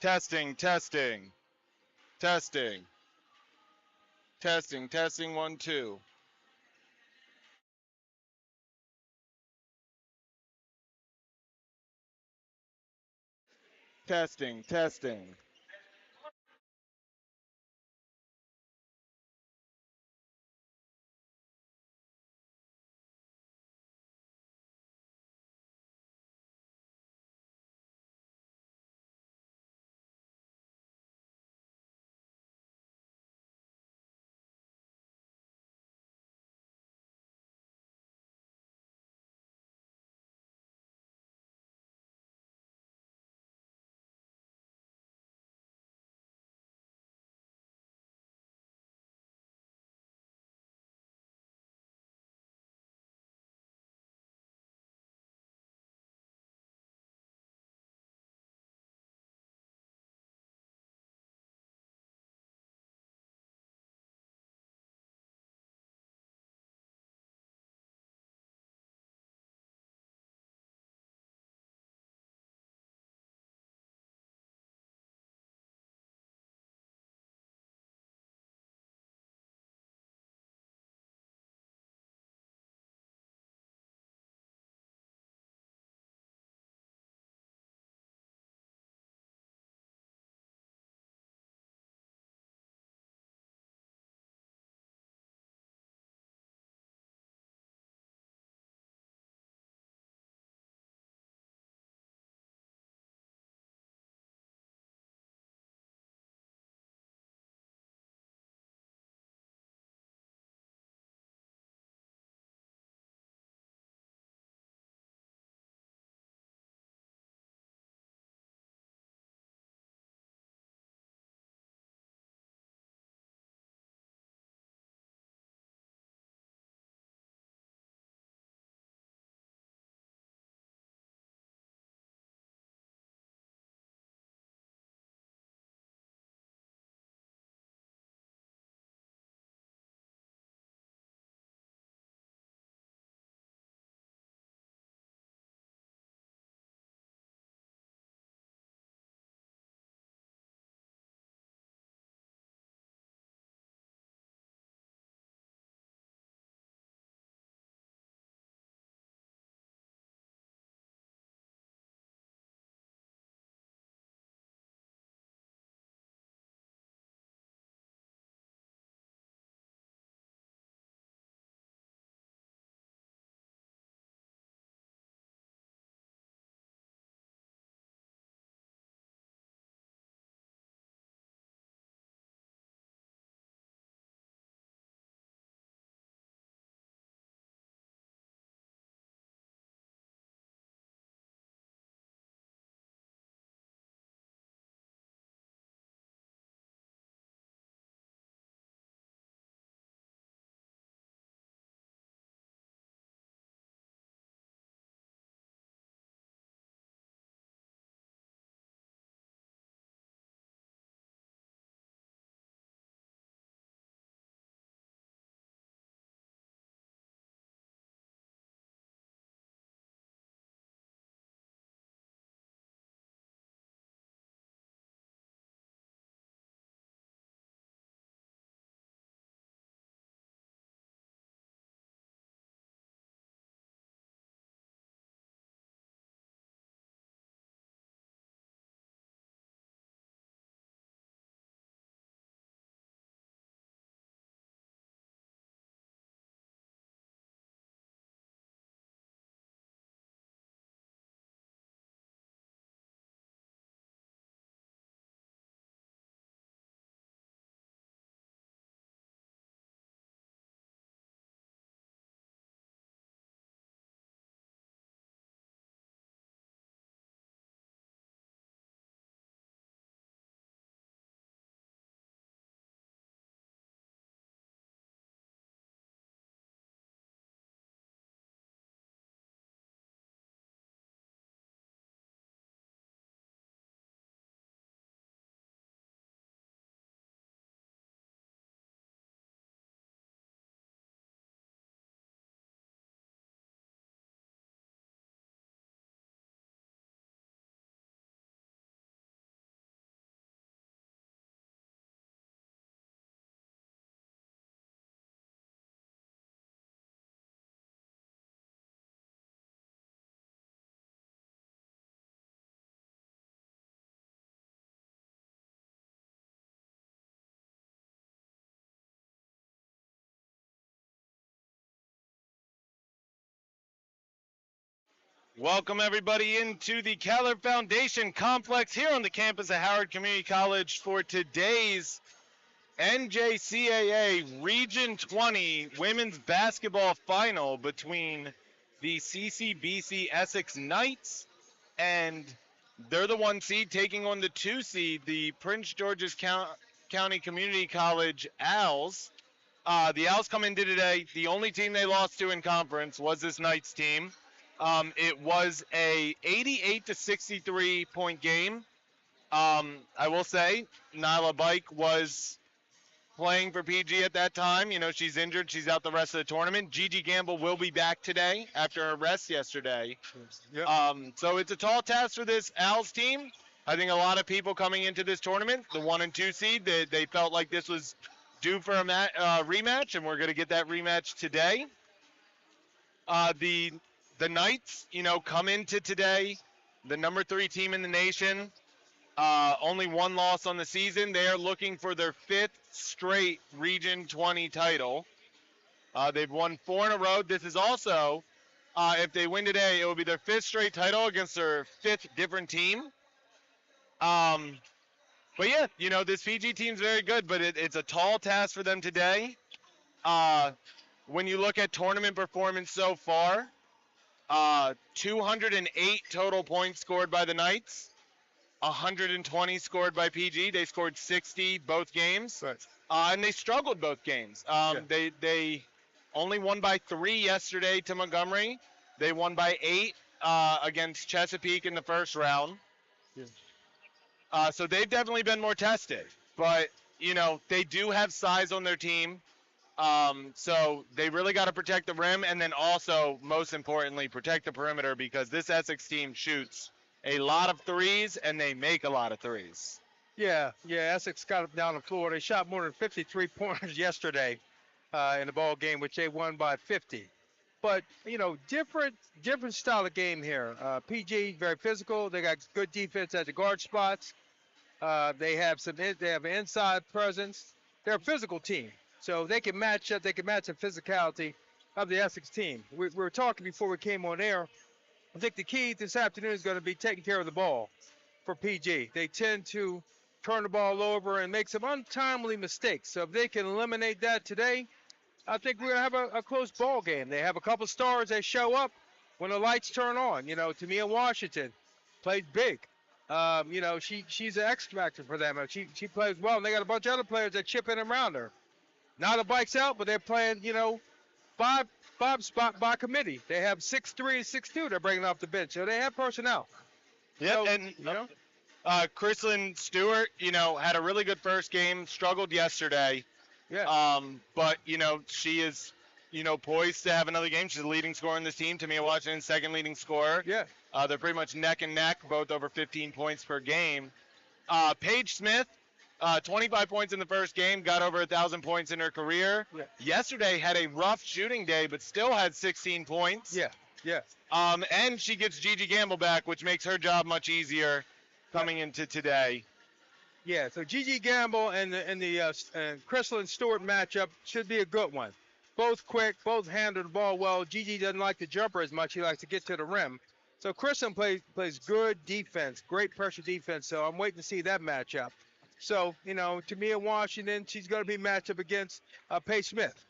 Testing, testing, testing, testing, testing, 1, 2. Testing, testing. Welcome everybody into the Keller Foundation Complex here on the campus of Howard Community College for today's NJCAA Region 20 Women's Basketball Final between the CCBC Essex Knights, and they're the 1 seed taking on the 2 seed, the Prince George's County Community College Owls. The Owls come into today. The only team they lost to in conference was this Knights team. It was a 88 to 63 point game. I will say Nyla Bike was playing for PG at that time. You know, she's injured. She's out the rest of the tournament. Gigi Gamble will be back today after her rest yesterday. Yep. So it's a tall task for this Owls team. I think a lot of people coming into this tournament, the 1 and 2 seed, they felt like this was due for a rematch, and we're going to get that rematch today. The Knights, you know, come into today, the number 3 team in the nation, only 1 loss on the season. They are looking for their 5th straight Region 20 title. They've won 4 in a row. This is also, if they win today, it will be their 5th straight title against their 5th different team. But yeah, you know, this PG team's very good, but it's a tall task for them today. When you look at tournament performance so far, 208 total points scored by the Knights, 120 scored by PG. They scored 60 both games, Right. And they struggled both games. They only won by 3 yesterday to Montgomery. They won by 8 against Chesapeake in the first round. Yeah. So they've definitely been more tested. But, you know, they do have size on their team. So they really got to protect the rim, and then also, most importantly, protect the perimeter, because this Essex team shoots a lot of threes, and they make a lot of threes. Yeah, Essex got them down the floor. They shot more than 53 pointers yesterday in the ball game, which they won by 50. But, you know, different style of game here. PG, very physical. They got good defense at the guard spots. They have an inside presence. They're a physical team. So they can match up. They can match the physicality of the Essex team. We were talking before we came on air. I think the key this afternoon is going to be taking care of the ball for PG. They tend to turn the ball over and make some untimely mistakes. So if they can eliminate that today, I think we're going to have a close ball game. They have a couple stars that show up when the lights turn on. You know, Tamia Washington plays big. You know, she's an X factor for them. She plays well, and they got a bunch of other players that chip in around her. Now the bike's out, but they're playing, you know, five spot by committee. They have 6'3" and 6'2" they're bringing off the bench, so they have personnel. Yeah, So, and you know, Chrislyn Stewart, you know, had a really good first game, struggled yesterday. yeah, But, you know, she is, you know, poised to have another game. She's the leading scorer in this team. Tamia Washington, second leading scorer. yeah, They're pretty much neck and neck, both over 15 points per game. Paige Smith, 25 points in the first game, got over 1,000 points in her career. Yeah. Yesterday had a rough shooting day, but still had 16 points. yeah. And she gets Gigi Gamble back, which makes her job much easier coming into today. Yeah, so Gigi Gamble and the Chrislyn Stewart matchup should be a good one. Both quick, both handle the ball well. Gigi doesn't like the jumper as much. He likes to get to the rim. So Chrislyn plays good defense, great pressure defense. So I'm waiting to see that matchup. So, you know, Tamia Washington, she's going to be matched up against Paige Smith.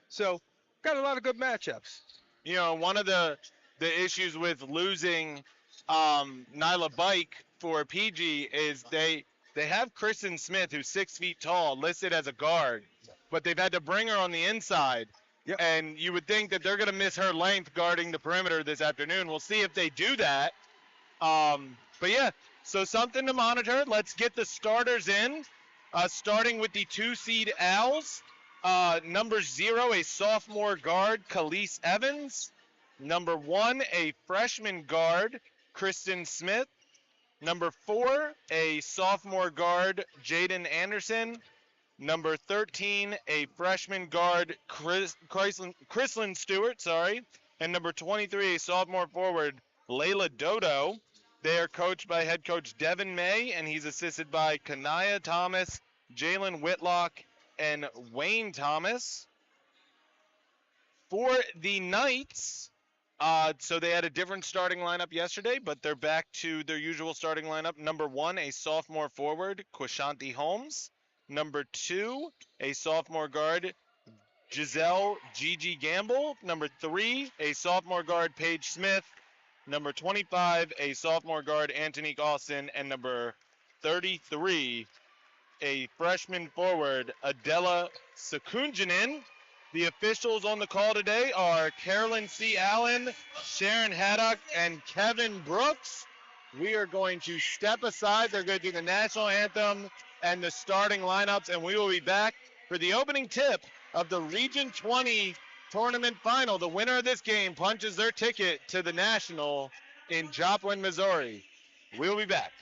So got a lot of good matchups. You know, one of the issues with losing Nyla Bike for PG is they have Kristen Smith, who's 6 feet tall, listed as a guard, but they've had to bring her on the inside. Yep. And you would think that they're going to miss her length guarding the perimeter this afternoon. We'll see if they do that. But yeah, so something to monitor. Let's get the starters in, starting with the 2 seed Owls. Number 0, a sophomore guard, Khalees Evans. Number 1, a freshman guard, Kristen Smith. Number 4, a sophomore guard, Jaden Anderson. Number 13, a freshman guard, Chrislyn Stewart, and number 23, a sophomore forward, Layla Dodo. They are coached by head coach Devin May, and he's assisted by Kanaya Thomas, Jalen Whitlock, and Wayne Thomas. For the Knights, So they had a different starting lineup yesterday, but they're back to their usual starting lineup. Number 1, a sophomore forward, Quashanti Holmes. Number 2, a sophomore guard, Giselle Gigi Gamble. Number 3, a sophomore guard, Paige Smith. Number 25, a sophomore guard, Antonique Austin. And number 33, a freshman forward, Adela Sekunjanin. The officials on the call today are Carolyn C. Allen, Sharon Haddock, and Kevin Brooks. We are going to step aside. They're going to do the national anthem and the starting lineups, and we will be back for the opening tip of the Region 20 tournament final. The winner of this game punches their ticket to the national in Joplin, Missouri. We'll be back.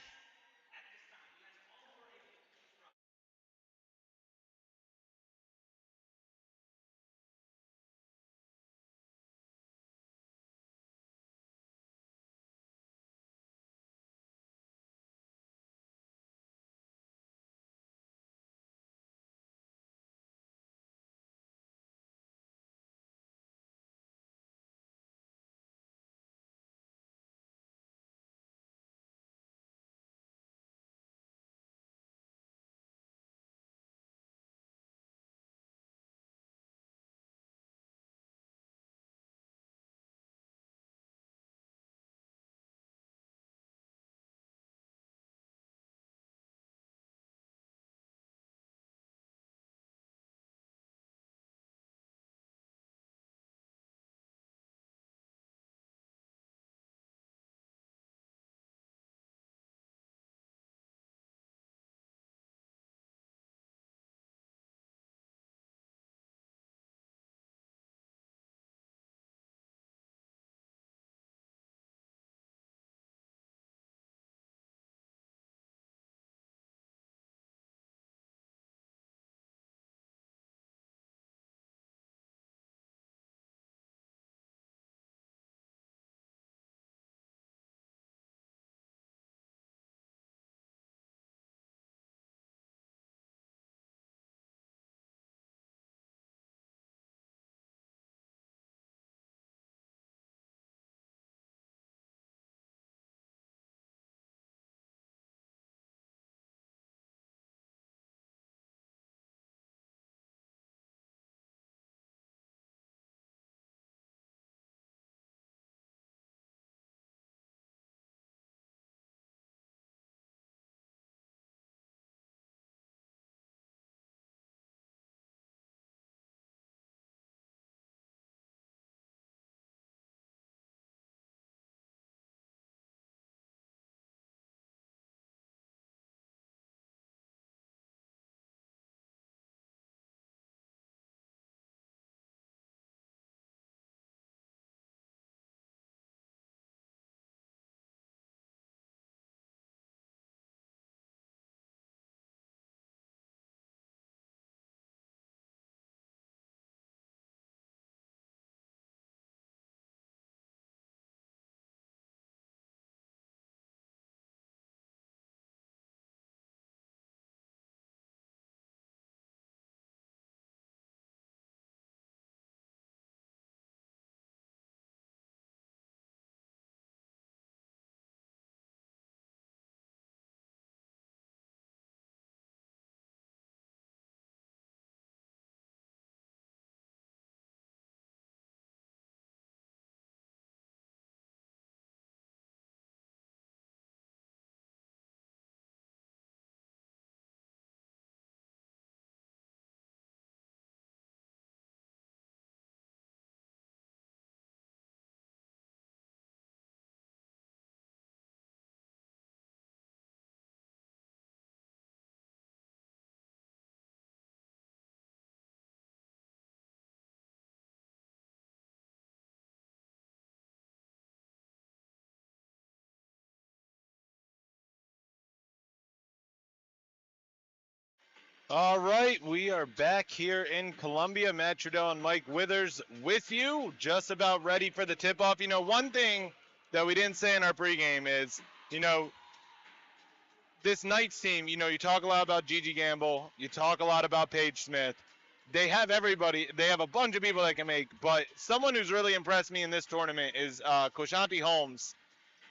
All right, we are back here in Columbia. Matt Trudell and Mike Withers with you, just about ready for the tip-off. You know, one thing that we didn't say in our pregame is, you know, this Knights team, you know, you talk a lot about Gigi Gamble, you talk a lot about Paige Smith. they have everybody. They have a bunch of people that can make, but someone who's really impressed me in this tournament is Koshanti Holmes,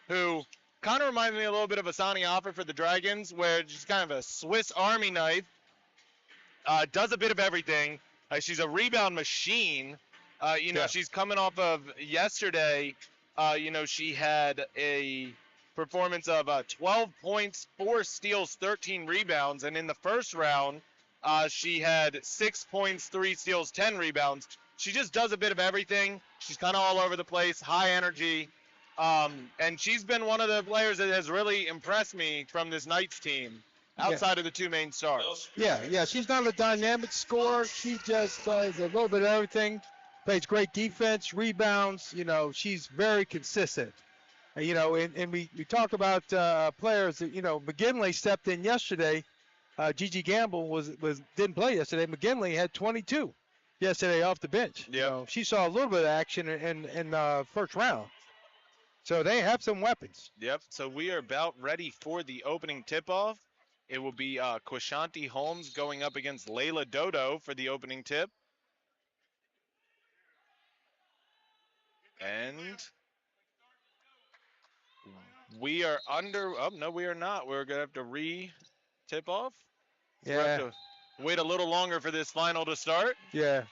who kind of reminds me a little bit of Asani Offer for the Dragons, where she's kind of a Swiss Army knife, does a bit of everything. She's a rebound machine. She's coming off of yesterday. She had a performance of 12 points, 4 steals, 13 rebounds, and in the first round, she had 6 points, 3 steals, 10 rebounds. She just does a bit of everything. She's kind of all over the place, high energy. And she's been one of the players that has really impressed me from this Knights team, outside of the 2 main stars. Yeah. She's not a dynamic scorer. She just does a little bit of everything. Plays great defense, rebounds. She's very consistent. And we talk about players that, McGinley stepped in yesterday. Gigi Gamble didn't play yesterday. McGinley had 22 yesterday off the bench. Yeah. She saw a little bit of action in first round. So they have some weapons. Yep. So we are about ready for the opening tip-off. It will be Koshanti Holmes going up against Layla Dodo for the opening tip. And we are under. Oh, no, we are not. We're going to have to re-tip off. Yeah. We'll have to wait a little longer for this final to start. Yeah.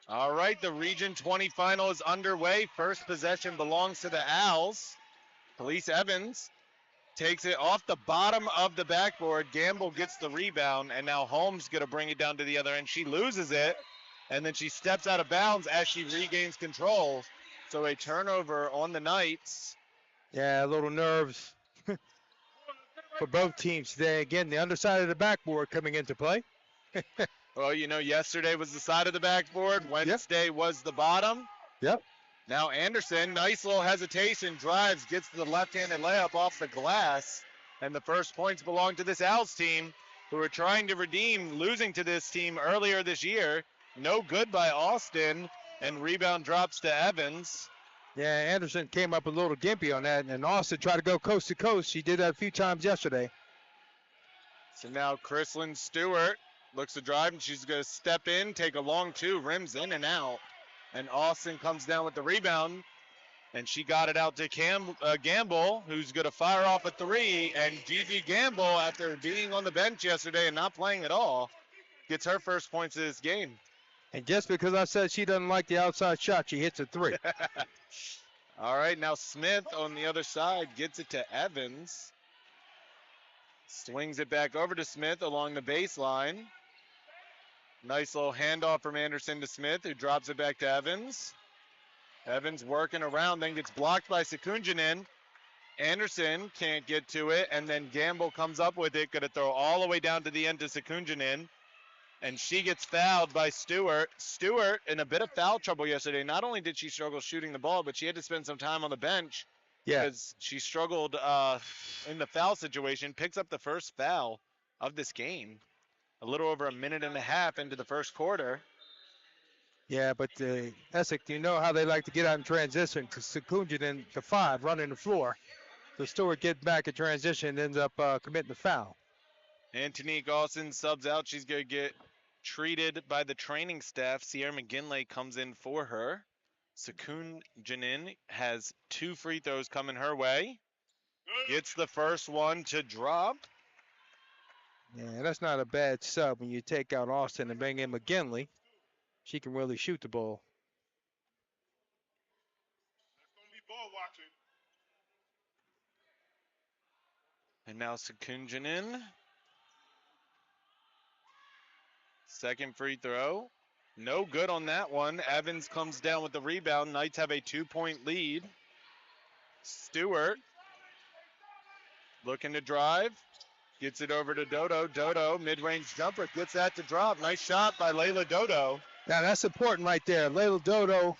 All right, the Region 20 final is underway. First possession belongs to the Owls. Police Evans takes it off the bottom of the backboard. Gamble gets the rebound, and now Holmes going to bring it down to the other end. She loses it, and then she steps out of bounds as she regains control. So a turnover on the Knights. Yeah, a little nerves for both teams today. Again, the underside of the backboard coming into play. Well, yesterday was the side of the backboard. Wednesday was the bottom. Yep. Now Anderson, nice little hesitation, drives, gets the left-handed layup off the glass. And the first points belong to this Owls team, who are trying to redeem losing to this team earlier this year. No good by Austin, and rebound drops to Evans. Yeah, Anderson came up a little gimpy on that, and Austin tried to go coast to coast. She did that a few times yesterday. So now Chrislyn Stewart looks to drive, and she's going to step in, take a long 2, rims in and out. And Austin comes down with the rebound, and she got it out to Gamble, who's going to fire off a 3. And Gigi Gamble, after being on the bench yesterday and not playing at all, gets her first points of this game. And just because I said she doesn't like the outside shot, she hits a 3. All right, now Smith on the other side gets it to Evans. Swings it back over to Smith along the baseline. Nice little handoff from Anderson to Smith, who drops it back to Evans. Evans working around, then gets blocked by Sekunjanin. Anderson can't get to it, and then Gamble comes up with it, going to throw all the way down to the end to Sekunjanin. And she gets fouled by Stewart. Stewart in a bit of foul trouble yesterday. Not only did she struggle shooting the ball, but she had to spend some time on the bench. Yeah. Because she struggled in the foul situation. Picks up the first foul of this game. A little over a minute and a half into the first quarter. Yeah, but Essex, you know how they like to get out in transition, because Sekunjanin, the 5, running the floor. So Stewart gets back in transition and ends up committing the foul. Antonique Austin subs out. She's going to get treated by the training staff. Sierra McGinley comes in for her. Sekunjanin has 2 free throws coming her way. Gets the first one to drop. Yeah, that's not a bad sub when you take out Austin and bring in McGinley. She can really shoot the ball. And now Sekunjanin. Second free throw. No good on that one. Evans comes down with the rebound. Knights have a 2-point lead. Stewart looking to drive. Gets it over to Dodo. Dodo, mid-range jumper, gets that to drop. Nice shot by Layla Dodo. Now, that's important right there. Layla Dodo,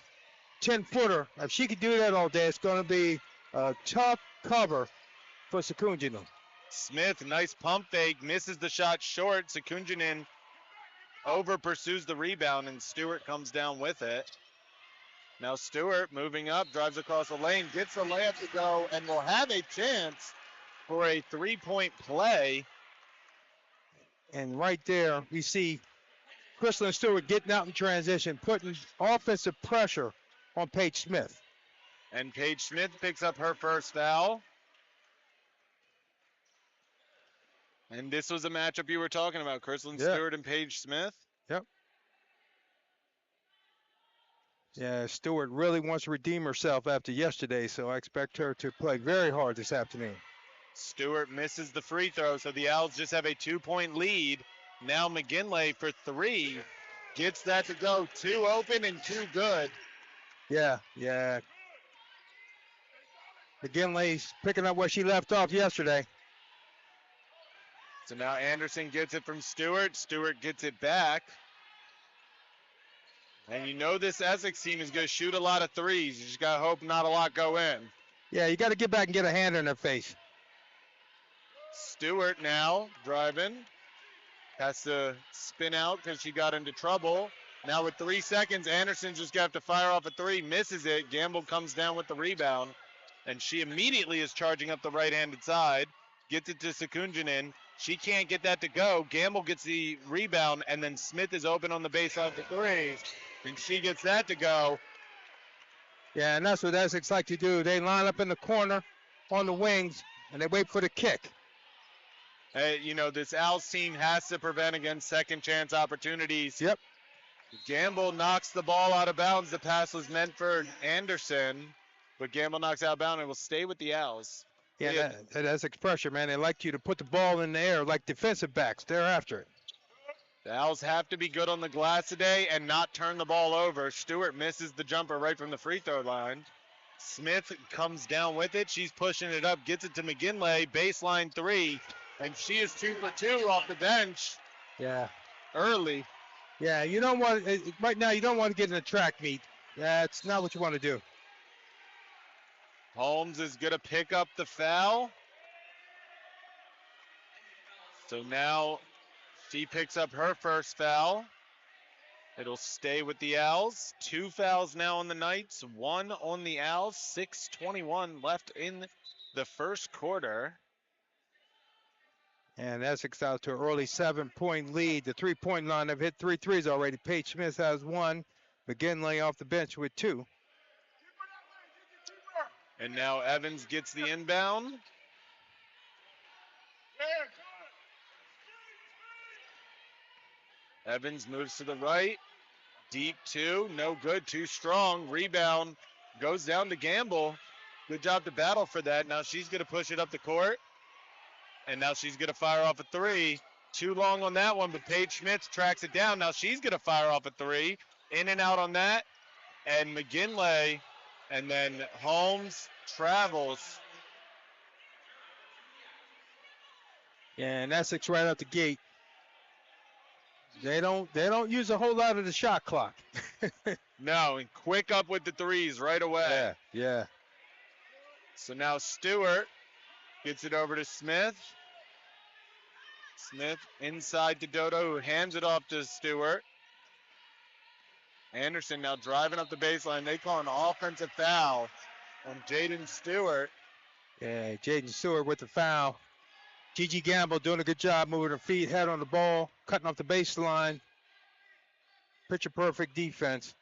10-footer. If she can do that all day, it's going to be a tough cover for Sekunjanin. Smith, nice pump fake, misses the shot short. Sekunjanin over pursues the rebound, and Stewart comes down with it. Now Stewart moving up, drives across the lane, gets the layup to go, and will have a chance for a 3-point play. And right there, we see Crystal Stewart getting out in transition, putting offensive pressure on Paige Smith. And Paige Smith picks up her first foul. And this was a matchup you were talking about, Crystal Stewart and Paige Smith. Yep. Yeah, Stewart really wants to redeem herself after yesterday, so I expect her to play very hard this afternoon. Stewart misses the free throw, so the Owls just have a 2-point lead. Now McGinley for three. Gets that to go. Two open and two good. Yeah. McGinley's picking up where she left off yesterday. So now Anderson gets it from Stewart. Stewart gets it back. And you know this Essex team is going to shoot a lot of threes. You just got to hope not a lot go in. Yeah, you got to get back and get a hand in their face. Stewart now driving. Has to spin out because she got into trouble. Now with 3 seconds, Anderson just got to fire off a three, misses it. Gamble comes down with the rebound, and she immediately is charging up the right-handed side. Gets it to Sekunjanen. She can't get that to go. Gamble gets the rebound, and then Smith is open on the baseline for three, and she gets that to go. Yeah, and that's what Essex like to do. They line up in the corner on the wings, and they wait for the kick. Hey, you know, this Owls team has to prevent against second chance opportunities. Yep. Gamble knocks the ball out of bounds. The pass was meant for Anderson, but Gamble knocks out of bounds and will stay with the Owls. Yeah, that Essex pressure, man. They like you to put the ball in the air like defensive backs. They're after it. The Owls have to be good on the glass today and not turn the ball over. Stewart misses the jumper right from the free throw line. Smith comes down with it. She's pushing it up, gets it to McGinley. Baseline three. And she is 2 for 2 off the bench. Yeah. Early. Yeah, you don't want right now. You don't want to get in a track meet. That's not what you want to do. Holmes is going to pick up the foul. So now she picks up her first foul. It'll stay with the Owls. 2 fouls now on the Knights, 1 on the Owls. 6:21 left in the first quarter. And Essex out to an early 7-point lead. The three-point line, they've hit 3 threes already. Paige Smith has 1. McGinley off the bench with 2. And now Evans gets the inbound. Evans moves to the right. Deep two, no good, too strong. Rebound goes down to Gamble. Good job to battle for that. Now she's going to push it up the court. And now she's going to fire off a three. Too long on that one, but Paige Schmitz tracks it down. Now she's going to fire off a three. In and out on that. And McGinley, and then Holmes travels. Yeah, and Essex right out the gate. They don't use a whole lot of the shot clock. No, and quick up with the threes right away. Yeah. So now Stewart gets it over to Smith. Smith inside to Dodo, who hands it off to Stewart. Anderson now driving up the baseline. They call an offensive foul on Jaden Stewart. Yeah, Jaden Stewart with the foul. Gigi Gamble doing a good job moving her feet, head on the ball, cutting off the baseline. Picture perfect defense.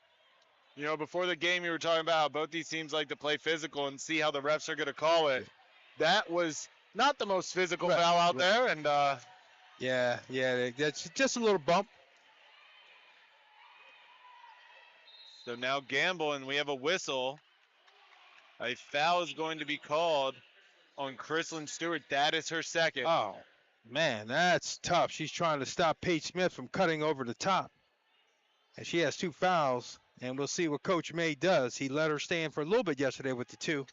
You know, before the game, you were talking about how both these teams like to play physical and see how the refs are going to call it. That was not the most physical foul out there, and yeah, that's just a little bump. So now Gamble, and we have a whistle. A foul is going to be called on Chrislyn Stewart. That is her second. Oh, man, that's tough. She's trying to stop Paige Smith from cutting over the top. And she has 2 fouls, and we'll see what Coach May does. He let her stay in for a little bit yesterday with the 2.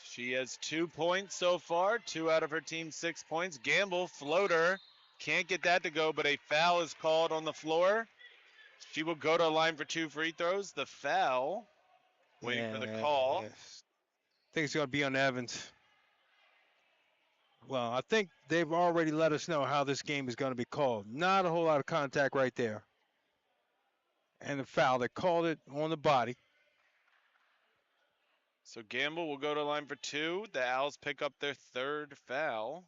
She has 2 points so far, 2 out of her team's 6 points. Gamble, floater, can't get that to go, but a foul is called on the floor. She will go to the line for 2 free throws. The foul, waiting for the call. Yes. I think it's going to be on Evans. Well, I think they've already let us know how this game is going to be called. Not a whole lot of contact right there. And the foul, they called it on the body. So Gamble will go to line for 2. The Owls pick up their 3rd foul.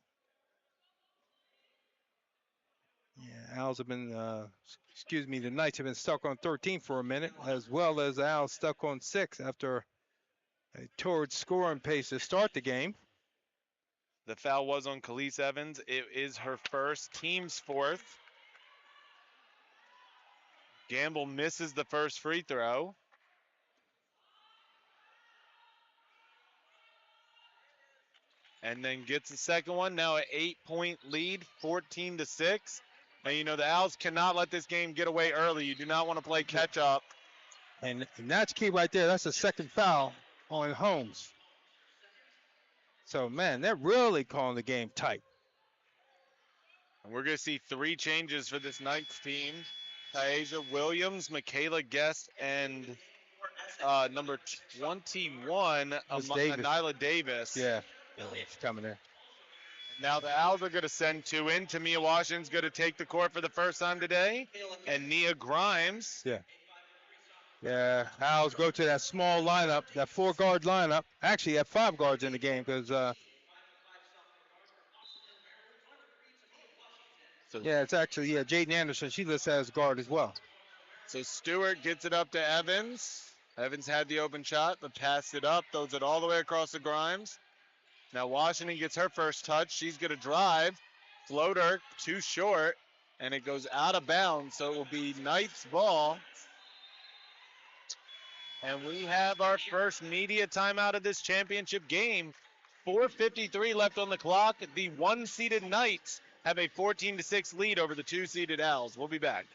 Yeah, Owls have been, the Knights have been stuck on 13 for a minute, as well as the Owls stuck on 6 after a torrid scoring pace to start the game. The foul was on Khalees Evans. It is her first, team's 4th. Gamble misses the first free throw. And then gets the second one. Now an 8-point lead, 14-6. And the Owls cannot let this game get away early. You do not want to play catch up. And that's key right there. That's the second foul on Holmes. So, man, they're really calling the game tight. And we're going to see 3 changes for this Knights team. Taisha Williams, Michaela Guest, and number 21, Nyla Davis. Yeah, she's coming there. Now the Owls are going to send 2 in. Tamia Washington's going to take the court for the first time today. And Nia Grimes. Yeah, Owls go to that small lineup, that 4-guard lineup. Actually, you have 5 guards in the game because, it's actually, Jaden Anderson. She lists as guard as well. So Stewart gets it up to Evans. Evans had the open shot, but passed it up, throws it all the way across to Grimes. Now Washington gets her first touch. She's going to drive. Floater, too short, and it goes out of bounds. So it will be Knights ball. And we have our first media timeout of this championship game. 4:53 left on the clock. The 1-seeded Knights have a 14-6 lead over the 2-seeded Owls. We'll be back.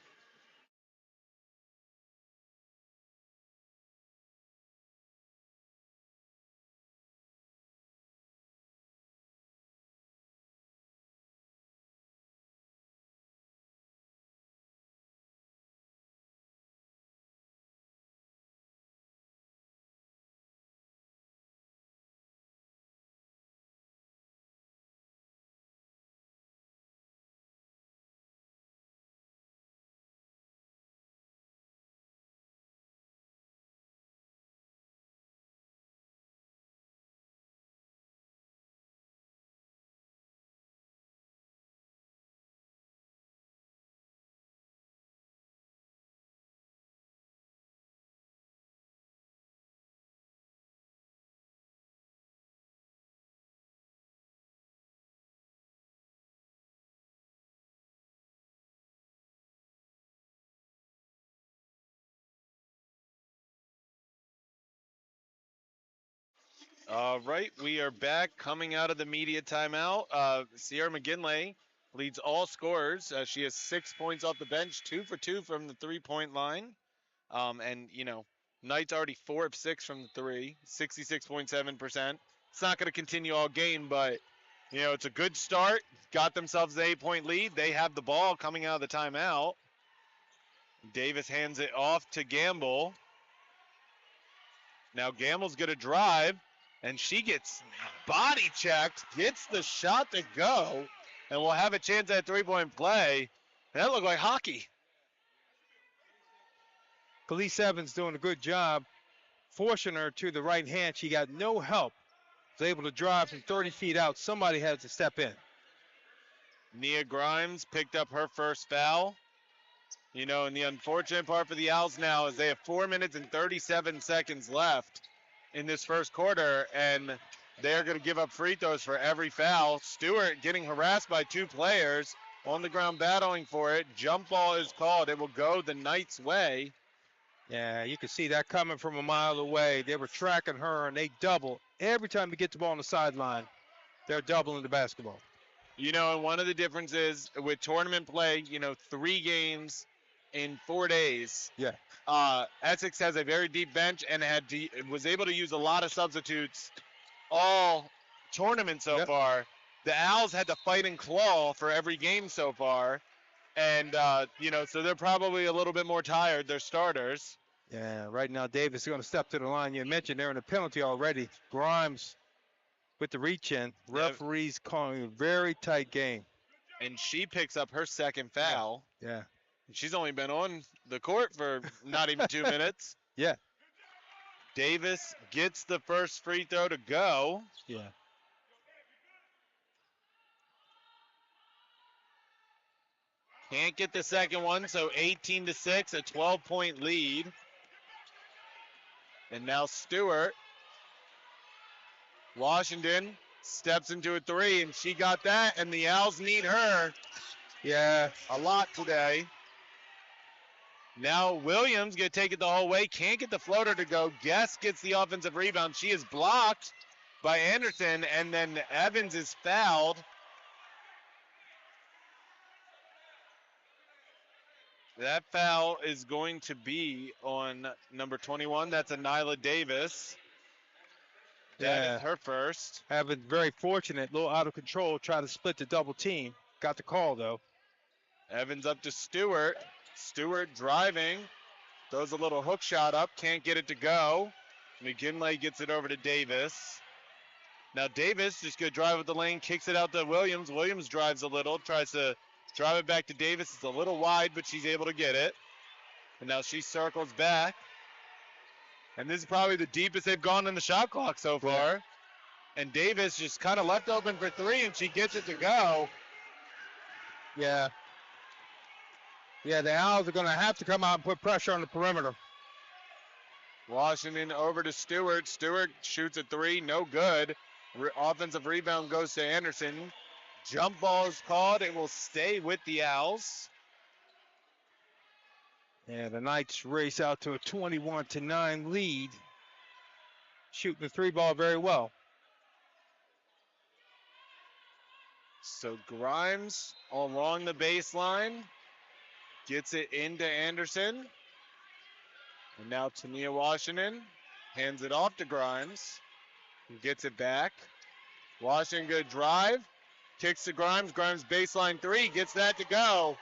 All right, we are back coming out of the media timeout. Sierra McGinley leads all scorers. She has 6 points off the bench, 2 for 2 from the 3-point line. Knights already 4 of 6 from the 3, 66.7%. It's not going to continue all game, but, it's a good start. Got themselves an 8-point lead. They have the ball coming out of the timeout. Davis hands it off to Gamble. Now Gamble's going to drive. And she gets body checked, gets the shot to go, and we'll have a chance at 3-point play. That looked like hockey. Khalees Evans doing a good job forcing her to the right hand. She got no help. Was able to drive from 30 feet out. Somebody had to step in. Nia Grimes picked up her first foul. And the unfortunate part for the Owls now is they have 4 minutes and 37 seconds left in this first quarter, and they're going to give up free throws for every foul. Stewart getting harassed by 2 players on the ground battling for it. Jump ball is called. It will go the Knights' way. Yeah, you can see that coming from a mile away. They were tracking her, and they double. Every time you get the ball on the sideline, they're doubling the basketball. And one of the differences with tournament play, 3 games in 4 days. Yeah. Essex has a very deep bench and was able to use a lot of substitutes all tournament so far. The Owls had to fight and claw for every game so far. And, so they're probably a little bit more tired, their starters. Yeah, right now Davis is going to step to the line. You mentioned they're in a penalty already. Grimes with the reach in. Referees calling a very tight game. And she picks up her second foul. Yeah. She's only been on the court for not even 2 minutes. Yeah. Davis gets the first free throw to go. Yeah. Can't get the second one, so 18-6, a 12-point lead. And now Stewart. Washington steps into a three, and she got that, and the Owls need her Yeah. a lot today. Now Williams going to take it the whole way. Can't get the floater to go. Guest gets the offensive rebound. She is blocked by Anderson, and then Evans is fouled. That foul is going to be on number 21. That's Nyla Davis. That is her first. Evans very fortunate, a little out of control, tried to split the double team. Got the call, though. Evans up to Stewart. Stewart driving. Throws a little hook shot up. Can't get it to go. McGinley gets it over to Davis. Now Davis just going to drive with the lane, kicks it out to Williams. Williams drives a little, tries to drive it back to Davis. It's a little wide, but she's able to get it. And now she circles back. And this is probably the deepest they've gone in the shot clock so far. And Davis just kind of left open for three, and she gets it to go. Yeah. Yeah, the Owls are going to have to come out and put pressure on the perimeter. Washington over to Stewart. Stewart shoots a three, no good. Offensive rebound goes to Anderson. Jump ball is called. It will stay with the Owls. Yeah, the Knights race out to a 21-9 lead. Shooting the three ball very well. So Grimes along the baseline. Gets it into Anderson. And now Tania Washington hands it off to Grimes. And gets it back. Washington good drive. Kicks to Grimes. Grimes baseline three. Gets that to go.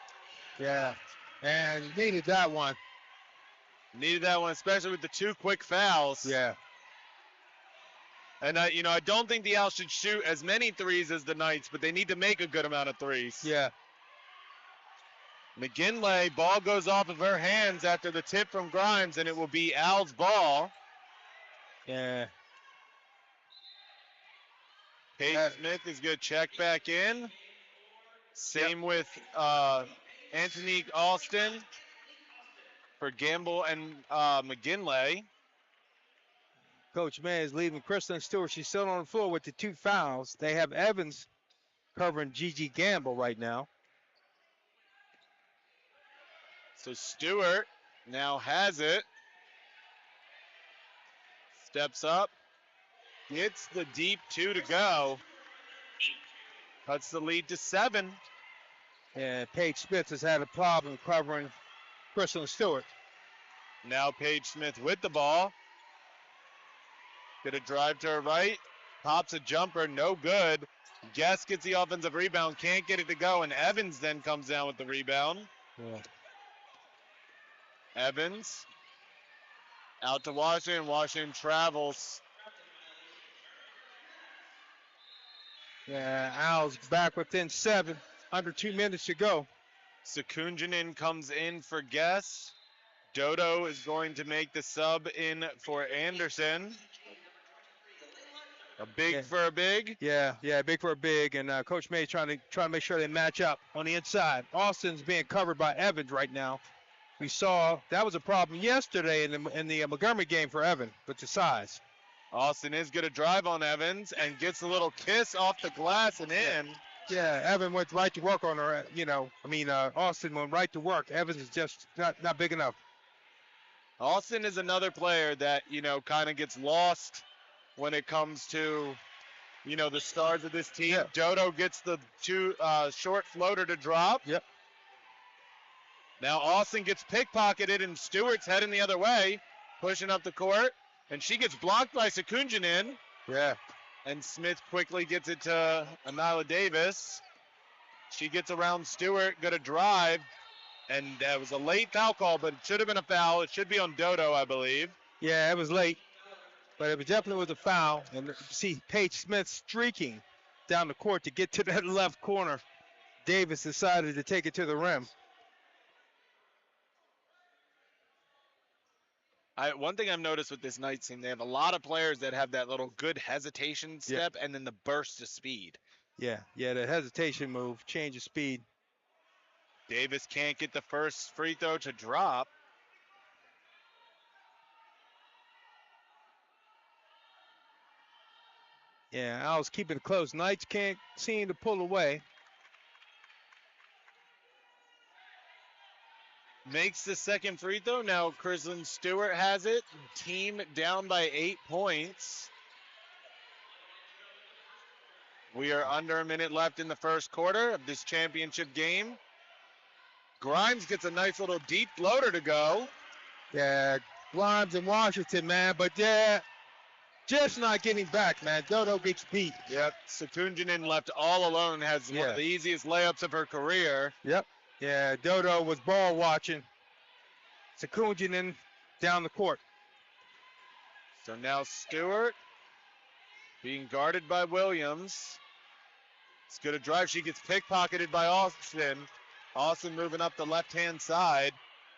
Yeah. And needed that one. Needed that one, especially with the two quick fouls. Yeah. And, I don't think the Owls should shoot as many threes as the Knights, but they need to make a good amount of threes. Yeah. McGinley, ball goes off of her hands after the tip from Grimes, and it will be Owls' ball. Yeah. Paige Smith is going to check back in. Same with Anthony Austin for Gamble and McGinley. Coach May is leaving Kristen Stewart. She's still on the floor with the two fouls. They have Evans covering Gigi Gamble right now. So Stewart now has it. Steps up. Gets the deep two to go. Cuts the lead to 7. And Paige Smith has had a problem covering Kristen Stewart. Now Paige Smith with the ball. Gonna drive to her right. Pops a jumper, no good. Guest gets the offensive rebound, can't get it to go, and Evans then comes down with the rebound. Yeah. Evans out to Washington. Washington travels. Yeah, Owls back within 7. Under 2 minutes to go. Sekunjanen comes in for Guest. Dodo is going to make the sub in for Anderson. A big for a big. Yeah, big for a big, and Coach May trying to make sure they match up on the inside. Austin's being covered by Evans right now. We saw that was a problem yesterday in the Montgomery game for Evan with the size. Austin is going to drive on Evans and gets a little kiss off the glass and in. Yeah, Evan went right to work on her. Austin went right to work. Evans is just not big enough. Austin is another player that kind of gets lost when it comes to, the stars of this team. Yeah. Dodo gets the short floater to drop. Yep. Now Austin gets pickpocketed, and Stewart's heading the other way, pushing up the court, and she gets blocked by Sekunjanen. Yeah. And Smith quickly gets it to Nyla Davis. She gets around Stewart, going to drive, and that was a late foul call, but it should have been a foul. It should be on Dodo, I believe. Yeah, it was late. But it definitely was a foul. And see Paige Smith streaking down the court to get to that left corner. Davis decided to take it to the rim. One thing I've noticed with this Knights team, they have a lot of players that have that little good hesitation step and then the burst of speed. Yeah, the hesitation move, change of speed. Davis can't get the first free throw to drop. Yeah, I was keeping it close. Knights can't seem to pull away. Makes the second free throw. Now Crislin Stewart has it. Team down by 8 points. We are under a minute left in the first quarter of this championship game. Grimes gets a nice little deep floater to go. Yeah, Grimes and Washington, man, but yeah, just not getting back, man. Dodo gets beat. Yep. Sakunjanen left all alone, has one of the easiest layups of her career. Yep. Yeah, Dodo was ball watching. Sakunjanen down the court. So now Stewart being guarded by Williams. It's good a drive. She gets pickpocketed by Austin. Austin moving up the left-hand side.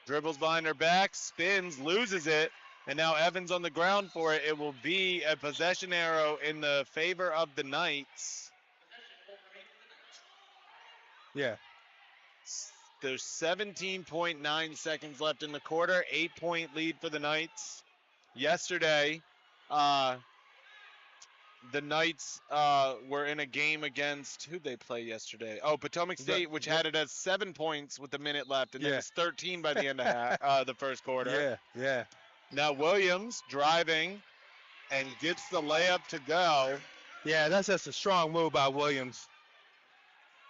Dribbles behind her back, spins, loses it. And now Evans on the ground for it. It will be a possession arrow in the favor of the Knights. Yeah. There's 17.9 seconds left in the quarter. 8-point lead for the Knights. Yesterday, the Knights were in a game against, who'd they play yesterday? Oh, Potomac State, which had it as 7 points with a minute left, and then it's 13 by the end of the first quarter. Yeah. Now Williams driving and gets the layup to go. Yeah, that's just a strong move by Williams.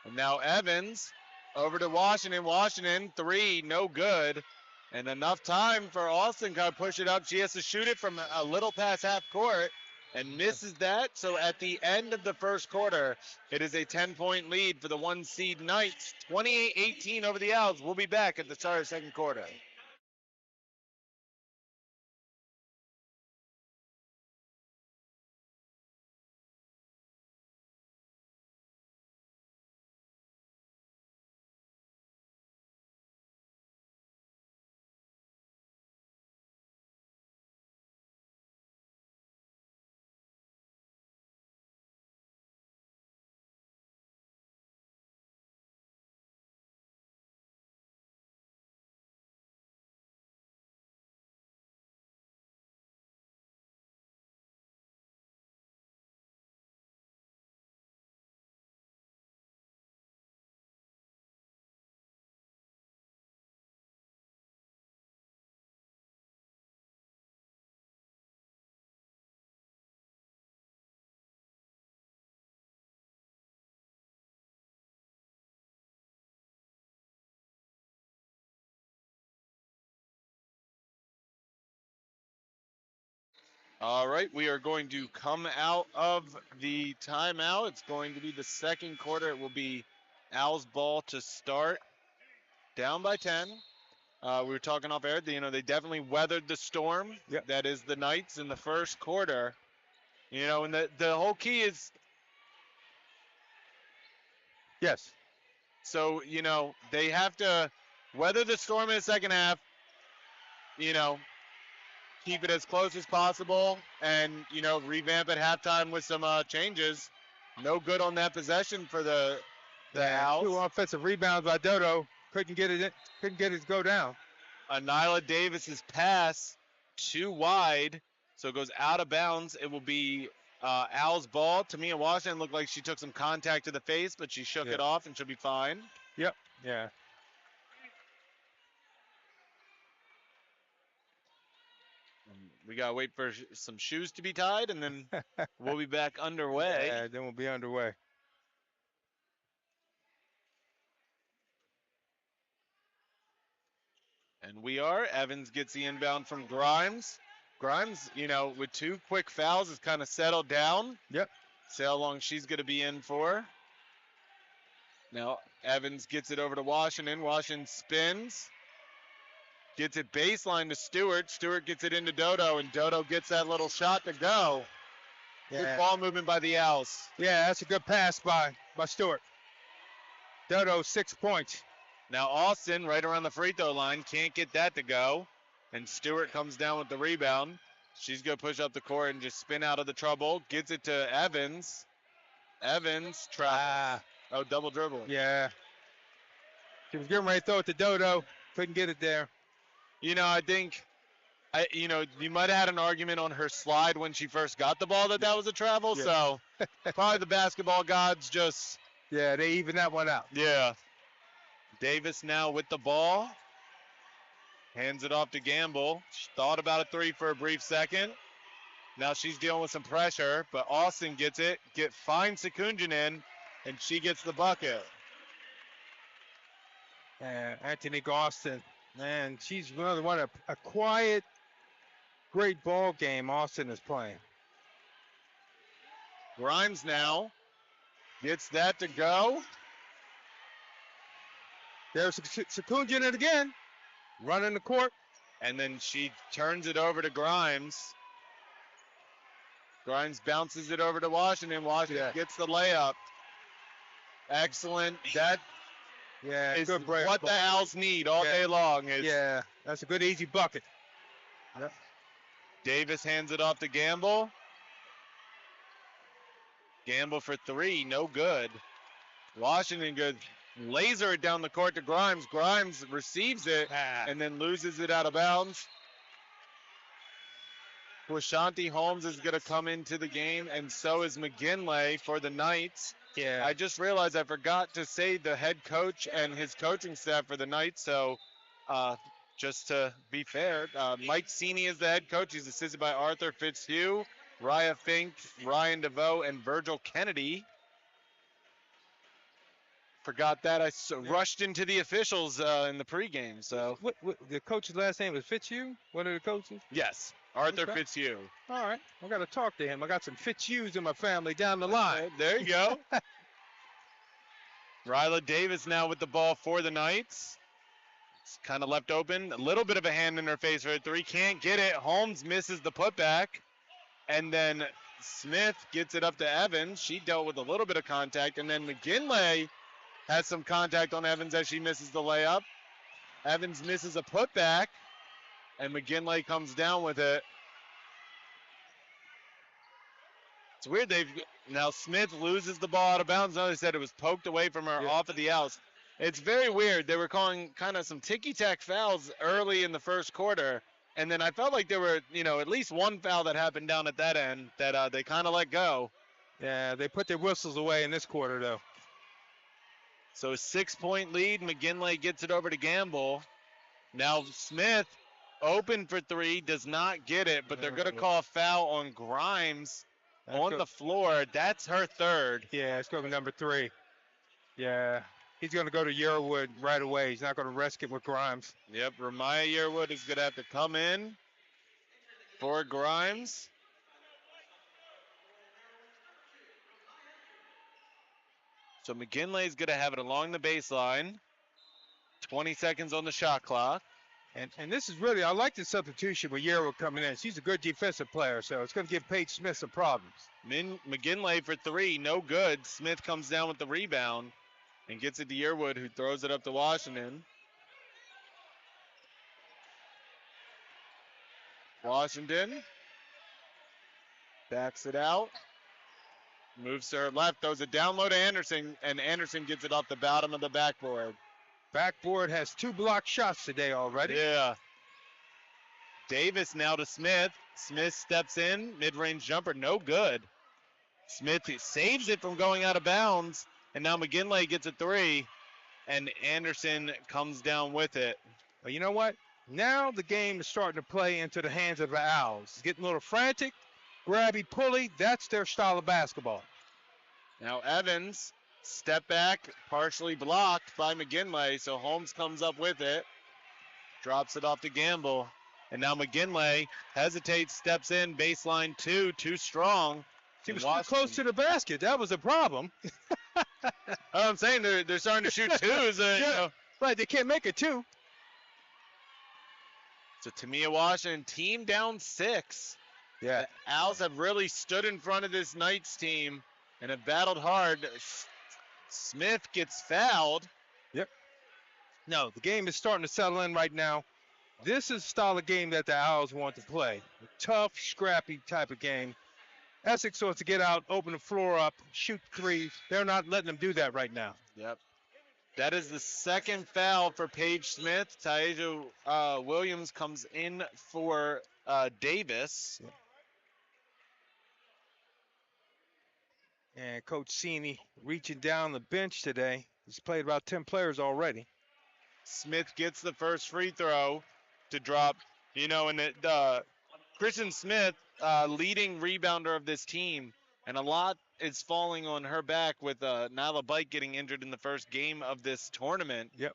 And now Evans over to Washington. Washington, three, no good. And enough time for Austin to push it up. She has to shoot it from a little past half court and misses that. So at the end of the first quarter, it is a 10-point lead for the 1 seed Knights. 28-18 over the Owls. We'll be back at the start of the second quarter. All right, we are going to come out of the timeout. It's going to be the second quarter. It will be Owls ball to start. Down by 10. We were talking off air. They definitely weathered the storm. Yep. That is the Knights in the first quarter. And the whole key is. Yes. So, they have to weather the storm in the second half. Keep it as close as possible and, revamp at halftime with some changes. No good on that possession for the Owls. 2 offensive rebounds by Dodo. Couldn't get it to go down. Nyla Davis's pass too wide, so it goes out of bounds. It will be Owls ball. Tamia Washington looked like she took some contact to the face, but she shook it off and she'll be fine. Yep. Yeah. We got to wait for some shoes to be tied, and then we'll be back underway. Yeah, then we'll be underway. And we are. Evans gets the inbound from Grimes. Grimes, with 2 quick fouls, has kind of settled down. Yep. See how long she's going to be in for. Now, Evans gets it over to Washington. Washington spins. Gets it baseline to Stewart. Stewart gets it into Dodo, and Dodo gets that little shot to go. Yeah. Good ball movement by the Owls. Yeah, that's a good pass by Stewart. Dodo, 6 points. Now Austin, right around the free throw line, can't get that to go. And Stewart comes down with the rebound. She's going to push up the court and just spin out of the trouble. Gets it to Evans. Evans tries. Oh, double dribble. Yeah. She was getting ready to throw it to Dodo. Couldn't get it there. You know, I think, you might have had an argument on her slide when she first got the ball that was a travel. Yeah. So probably the basketball gods just. Yeah, they even that one out. Yeah. Davis now with the ball. Hands it off to Gamble. She thought about a three for a brief second. Now she's dealing with some pressure, but Austin gets it. Finds Sekunjanen, and she gets the bucket. Yeah, Anthony Austin. Man, she's another one, a quiet, great ball game Austin is playing. Grimes now gets that to go. There's Sekunjanen again, running the court. And then she turns it over to Grimes. Grimes bounces it over to Washington. Washington gets the layup. Excellent. That is good break. what the Owls need all day long. That's a good easy bucket. Yep. Davis hands it off to Gamble. Gamble for three, no good. Washington good. Laser it down the court to Grimes. Grimes receives it and then loses it out of bounds. Quashanti Holmes is going to come into the game, and so is McGinley for the Knights. Yeah. I just realized I forgot to say the head coach and his coaching staff for the Knights, so just to be fair, Mike Sini is the head coach. He's assisted by Arthur Fitzhugh, Raya Fink, Ryan DeVoe, and Virgil Kennedy. Forgot that. I rushed into the officials in the pregame. So what the coach's last name is Fitzhugh? One of the coaches? Yes, Arthur Okay. Fitzhugh. All right. I got to talk to him. I got some Fitzhughs in my family down the line. There you go. Ryla Davis now with the ball for the Knights. It's kind of left open. A little bit of a hand in her face for a three. Can't get it. Holmes misses the putback. And then Smith gets it up to Evans. She dealt with a little bit of contact. And then McGinley has some contact on Evans as she misses the layup. Evans misses a putback. And McGinley comes down with it. It's weird. Now Smith loses the ball out of bounds. Now they said it was poked away from her off of the outs. It's very weird. They were calling kind of some ticky-tack fouls early in the first quarter. And then I felt like there were, at least one foul that happened down at that end that they kind of let go. Yeah, they put their whistles away in this quarter, though. So a 6-point lead. McGinley gets it over to Gamble. Now Smith, open for three, does not get it, but they're going to call a foul on Grimes on the floor. That's her third. Yeah, it's going to be number 3. Yeah, he's going to go to Yearwood right away. He's not going to risk it with Grimes. Yep, Ramaya Yearwood is going to have to come in for Grimes. So McGinley's going to have it along the baseline. 20 seconds on the shot clock. And this is really, I like the substitution with Yearwood coming in. She's a good defensive player, so it's going to give Paige Smith some problems. McGinley for three, no good. Smith comes down with the rebound and gets it to Yearwood, who throws it up to Washington. Washington backs it out. Moves to her left, throws it down low to Anderson, and Anderson gets it off the bottom of the backboard. Backboard has 2 blocked shots today already. Yeah. Davis now to Smith. Smith steps in, mid-range jumper, no good. Smith saves it from going out of bounds, and now McGinley gets a three, and Anderson comes down with it. Well, you know what? Now the game is starting to play into the hands of the Owls. It's getting a little frantic, grabby, pulley. That's their style of basketball. Now Evans, step back, partially blocked by McGinley, so Holmes comes up with it, drops it off to Gamble, and now McGinley hesitates, steps in, baseline too strong. She was too close to the basket. That was a problem. I'm saying they're starting to shoot twos. Right, they can't make it 2. So Tamia Washington, team down 6. Yeah. The Owls have really stood in front of this Knights team and have battled hard. Smith gets fouled. Yep. No, the game is starting to settle in right now. This is the style of game that the Owls want to play. A tough, scrappy type of game. Essex wants to get out, open the floor up, shoot threes. They're not letting them do that right now. Yep. That is the second foul for Paige Smith. Taija Williams comes in for Davis. And Coach Cini reaching down the bench today. He's played about 10 players already. Smith gets the first free throw to drop. You know, and Kristen Smith, leading rebounder of this team, and a lot is falling on her back with Nyla Bike getting injured in the first game of this tournament. Yep.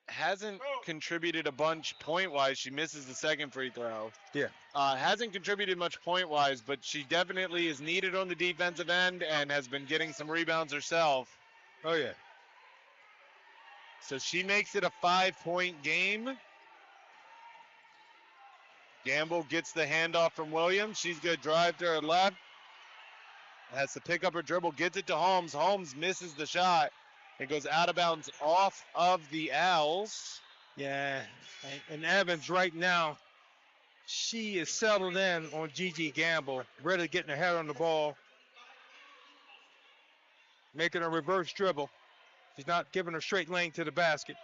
Hasn't contributed a bunch point-wise. She misses the second free throw. Yeah. Hasn't contributed much point-wise, but she definitely is needed on the defensive end and has been getting some rebounds herself. Oh, yeah. So she makes it a 5-point game. Gamble gets the handoff from Williams. She's going to drive to her left. Has to pick up her dribble, gets it to Holmes. Holmes misses the shot. It goes out of bounds off of the Owls. Yeah, and Evans right now, she is settled in on Gigi Gamble, really getting her head on the ball, making a reverse dribble. She's not giving her straight lane to the basket.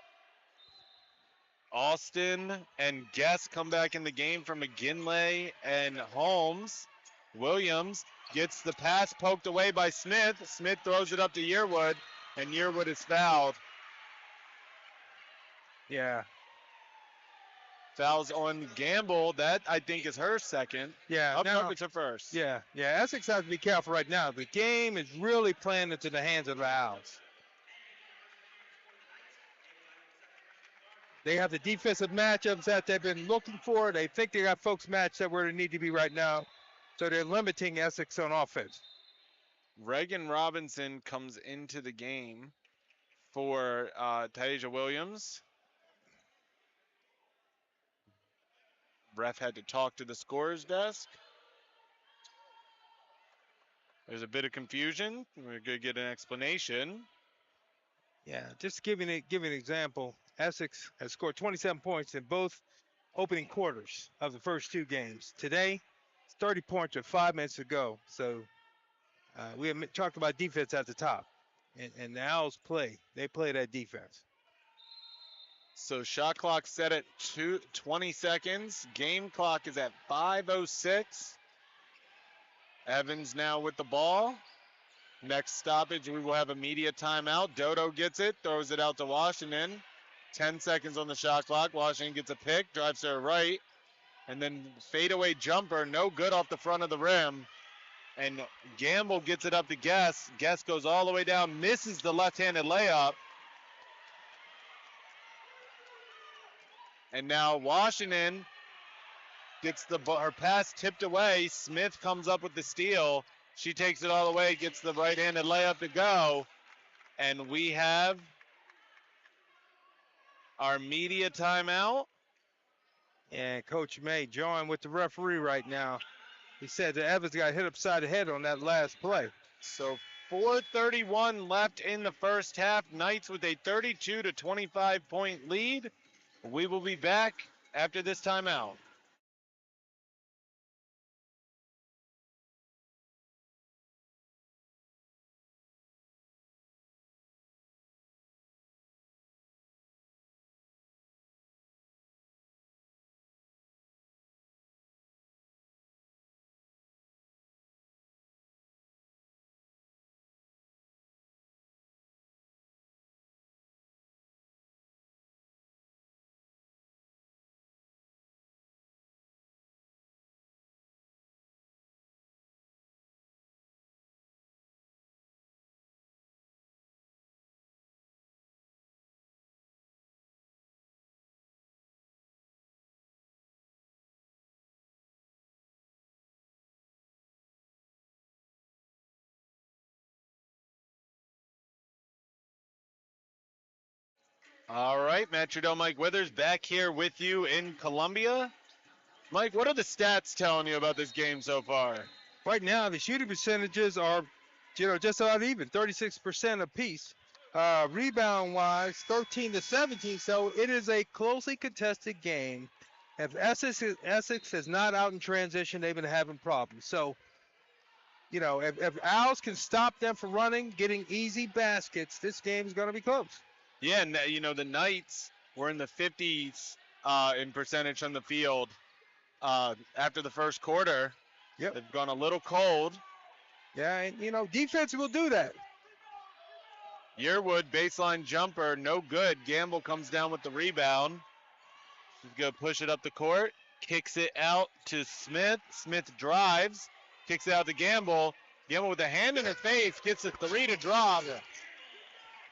Austin and Guest come back in the game from McGinley and Holmes. Williams gets the pass poked away by Smith. Smith throws it up to Yearwood, and Yearwood is fouled. Yeah. Fouls on Gamble. That, I think, is her second. Yeah. Up now, it's her first. yeah. Essex has to be careful right now. The game is really playing into the hands of the Owls. They have the defensive matchups that they've been looking for. They think they got folks matched up where they need to be right now. So they're limiting Essex on offense. Reagan Robinson comes into the game for Taija Williams. Ref had to talk to the scorer's desk. There's a bit of confusion. We're going to get an explanation. Yeah, just give an example. Essex has scored 27 points in both opening quarters of the first two games. Today, it's 30 points with 5 minutes to go. So we have talked about defense at the top. And the Owls play. They play that defense. So shot clock set at 20 seconds. Game clock is at 5:06. Evans now with the ball. Next stoppage, we will have a media timeout. Dodo gets it, throws it out to Washington. 10 seconds on the shot clock. Washington gets a pick, drives to her right, and then fadeaway jumper, no good off the front of the rim. And Gamble gets it up to Guest. Guest goes all the way down, misses the left-handed layup. And now Washington gets her pass tipped away. Smith comes up with the steal. She takes it all the way, gets the right-handed layup to go. And we have our media timeout. And Coach May joined with the referee right now. He said that Evans got hit upside the head on that last play. So 4:31 left in the first half. Knights with a 32 to 25 point lead. We will be back after this timeout. All right, Metrodome Mike Withers back here with you in Columbia. Mike, what are the stats telling you about this game so far? Right now, the shooting percentages are, just about even, 36% apiece. Rebound-wise, 13-17. So it is a closely contested game. If Essex is not out in transition, they've been having problems. So, if Owls can stop them from running, getting easy baskets, this game is going to be close. Yeah, and the Knights were in the 50s in percentage from the field after the first quarter. Yep. They've gone a little cold. Yeah, and defense will do that. Yearwood baseline jumper, no good. Gamble comes down with the rebound. He's going to push it up the court. Kicks it out to Smith. Smith drives. Kicks it out to Gamble. Gamble with a hand in her face gets a 3 to drop.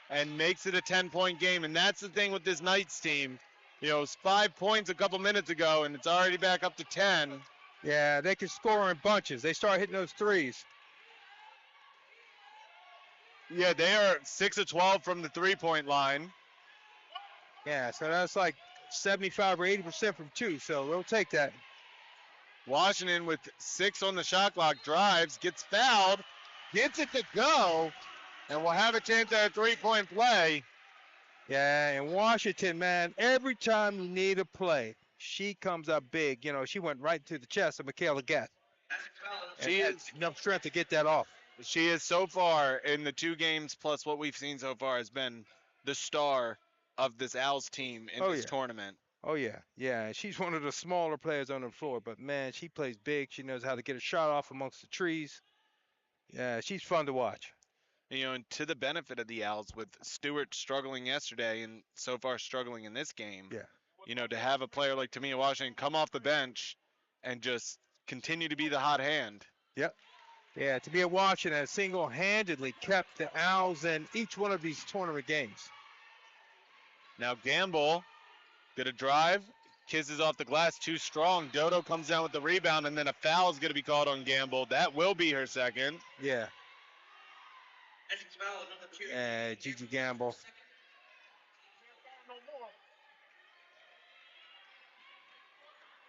And makes it a 10-point game. And that's the thing with this Knights team. It was 5 points a couple minutes ago, and it's already back up to 10. Yeah, they can score in bunches. They start hitting those threes. Yeah, they are 6 of 12 from the three-point line. Yeah, so that's like 75 or 80% from two, so we'll take that. Washington with 6 on the shot clock, drives, gets fouled, gets it to go, and we'll have a chance at a three-point play. Yeah, and Washington, man, every time you need a play, she comes up big. She went right to the chest of Michaela Gatt. She has enough strength to get that off. She is so far in the 2 games plus what we've seen so far has been the star of this Owls team in this tournament. Oh, yeah. Yeah, she's one of the smaller players on the floor, but, man, she plays big. She knows how to get a shot off amongst the trees. Yeah, she's fun to watch. And to the benefit of the Owls, with Stewart struggling yesterday and so far struggling in this game, to have a player like Tamia Washington come off the bench and just continue to be the hot hand. Yep. Yeah, Tamia Washington has single-handedly kept the Owls in each one of these tournament games. Now Gamble, going to drive, kisses off the glass, too strong. Dodo comes down with the rebound, and then a foul is going to be called on Gamble. That will be her second. Yeah. Gigi Gamble.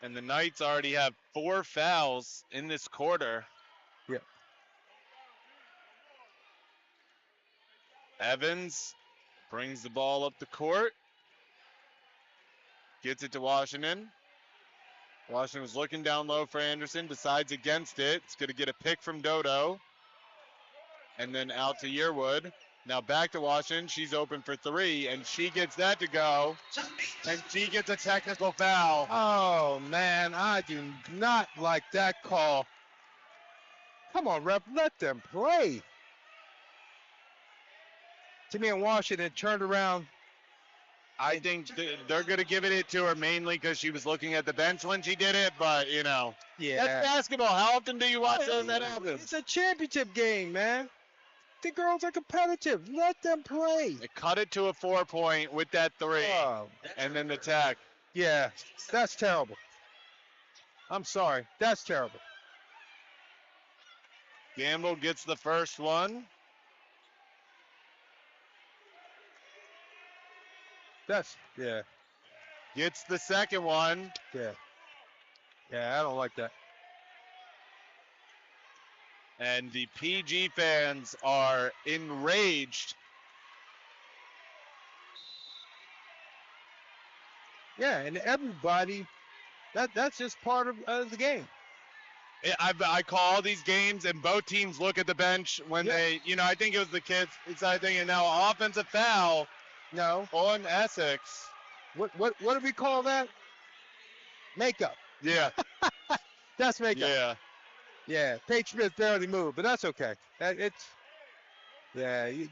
And the Knights already have 4 fouls in this quarter. Yep. Evans brings the ball up the court. Gets it to Washington. Washington was looking down low for Anderson. Decides against it. It's going to get a pick from Dodo. And then out to Yearwood. Now back to Washington. She's open for 3, and she gets that to go. And she gets a technical foul. Oh, man, I do not like that call. Come on, ref, let them play. Tamia Washington turned around. I think they're going to give it to her mainly because she was looking at the bench when she did it, but, Yeah. That's basketball. How often do you watch that happen? It's a championship game, man. The girls are competitive. Let them play. They cut it to a 4-point with that 3, and then the tech. Yeah, that's terrible. I'm sorry. That's terrible. Gamble gets the first one. Yeah. Gets the second one. Yeah. Yeah, I don't like that. And the PG fans are enraged. Yeah, and everybody, that's just part of the game. I call all these games, and both teams look at the bench when they, I think it was the kids. It's I think, and now offensive foul. No. On Essex. What do we call that? Makeup. Yeah. That's makeup. Yeah. Yeah. Paige Smith barely moved, but that's okay. The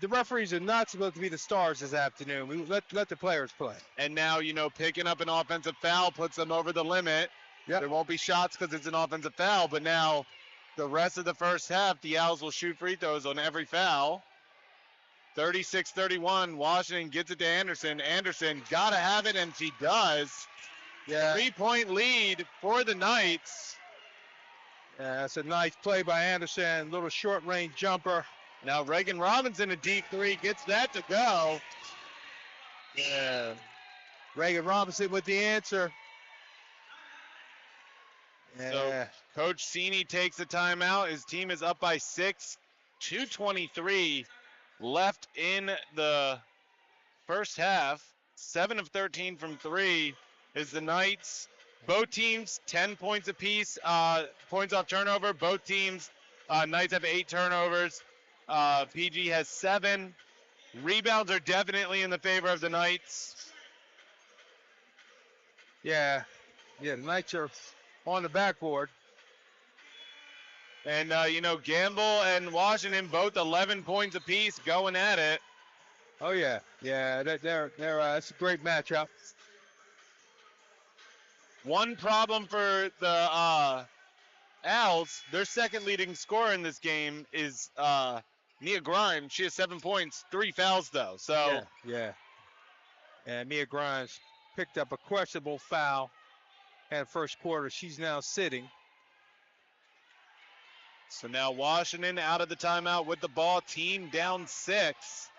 referees are not supposed to be the stars this afternoon. We let the players play. And now, picking up an offensive foul puts them over the limit. Yep. There won't be shots because it's an offensive foul, but now the rest of the first half, the Owls will shoot free throws on every foul. 36-31, Washington gets it to Anderson. Anderson got to have it, and she does. Yeah. 3-point lead for the Knights. Yeah, that's a nice play by Anderson. Little short-range jumper. Now Reagan Robinson, a deep 3, gets that to go. Yeah. Reagan Robinson with the answer. Yeah. So Coach Cini takes the timeout. His team is up by 6, 2:23 left in the first half. 7 of 13 from 3 is the Knights. Both teams 10 points apiece. Points off turnover. Both teams, Knights have 8 turnovers. PG has 7. Rebounds are definitely in the favor of the Knights. Yeah, the Knights are on the backboard. And, Gamble and Washington both 11 points apiece going at it. Oh yeah, that's a great matchup. One problem for the Owls, their second leading scorer in this game is Nia Grimes. She has 7 points, 3 fouls though. So Yeah. And Mia Grimes picked up a questionable foul in the first quarter. She's now sitting. So now Washington out of the timeout with the ball, team down 6.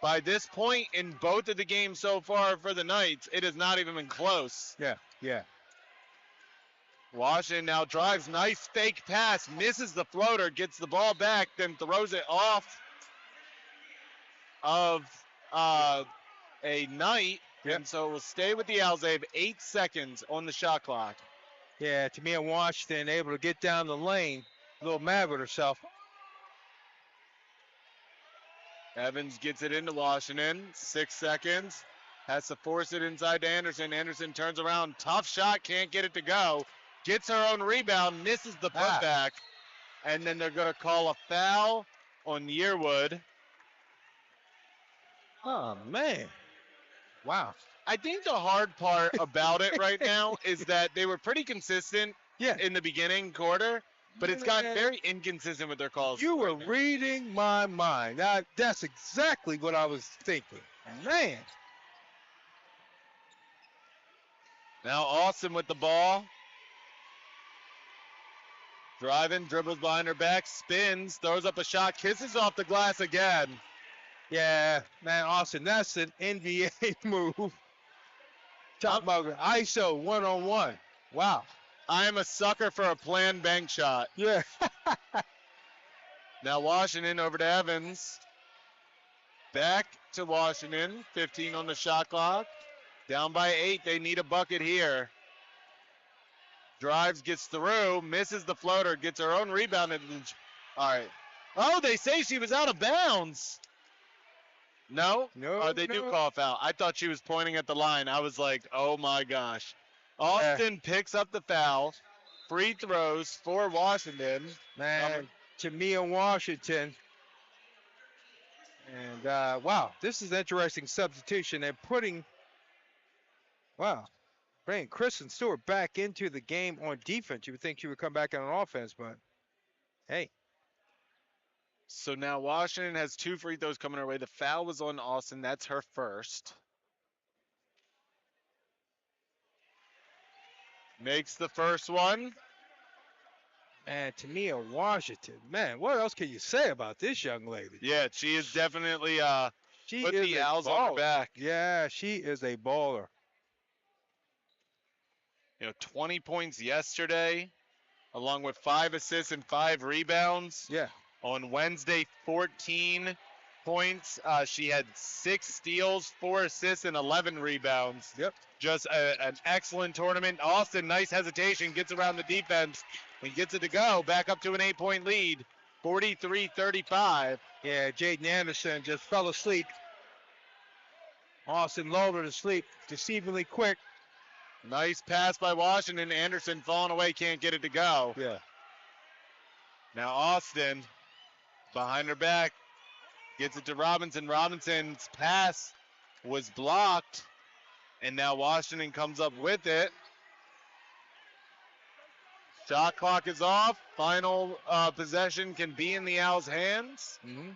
By this point in both of the games so far for the Knights, it has not even been close. Yeah. Washington now drives, nice fake pass, misses the floater, gets the ball back, then throws it off of a Knight. Yep. And so it will stay with the Owls. They have 8 seconds on the shot clock. Yeah, Tamia Washington able to get down the lane, a little mad with herself. Evans gets it into Washington, 6 seconds. Has to force it inside to Anderson. Anderson turns around, tough shot, can't get it to go. Gets her own rebound, misses the putback. And then they're going to call a foul on Yearwood. Oh, man. Wow. I think the hard part about it right now is that they were pretty consistent in the beginning quarter, but it's gotten very inconsistent with their calls. You were reading my mind. That's exactly what I was thinking. Man. Now Austin with the ball. Driving, dribbles behind her back, spins, throws up a shot, kisses off the glass again. Yeah, man, Austin, that's an NBA move. Talk about ISO one-on-one. Wow. I am a sucker for a planned bank shot. Yeah. Now Washington over to Evans. Back to Washington, 15 on the shot clock. Down by 8, they need a bucket here. Drives, gets through, misses the floater, gets her own rebound. All right. Oh, they say she was out of bounds. No? They do call a foul. I thought she was pointing at the line. I was like, oh my gosh. Austin picks up the foul. Free throws for Washington. Man, Tamia Washington. And, wow, this is an interesting substitution. They're bringing Kristen Stewart back into the game on defense. You would think she would come back on offense, but hey. So now Washington has 2 free throws coming her way. The foul was on Austin. That's her first. Makes the first one. And Tamia Washington, man, what else can you say about this young lady? Yeah, she is definitely she put is the Owls on her back. Yeah, she is a baller. 20 points yesterday, along with 5 assists and 5 rebounds. Yeah. On Wednesday, 14 points. She had 6 steals, 4 assists, and 11 rebounds. Yep. Just an excellent tournament. Austin, nice hesitation, gets around the defense and gets it to go. Back up to an 8-point lead, 43-35. Yeah, Jaden Anderson just fell asleep. Austin lulled her to sleep deceivingly quick. Nice pass by Washington. Anderson falling away, can't get it to go. Yeah. Now Austin, behind her back, gets it to Robinson. Robinson's pass was blocked, and now Washington comes up with it. Shot clock is off. Final possession can be in the Owls' hands. Mm-hmm.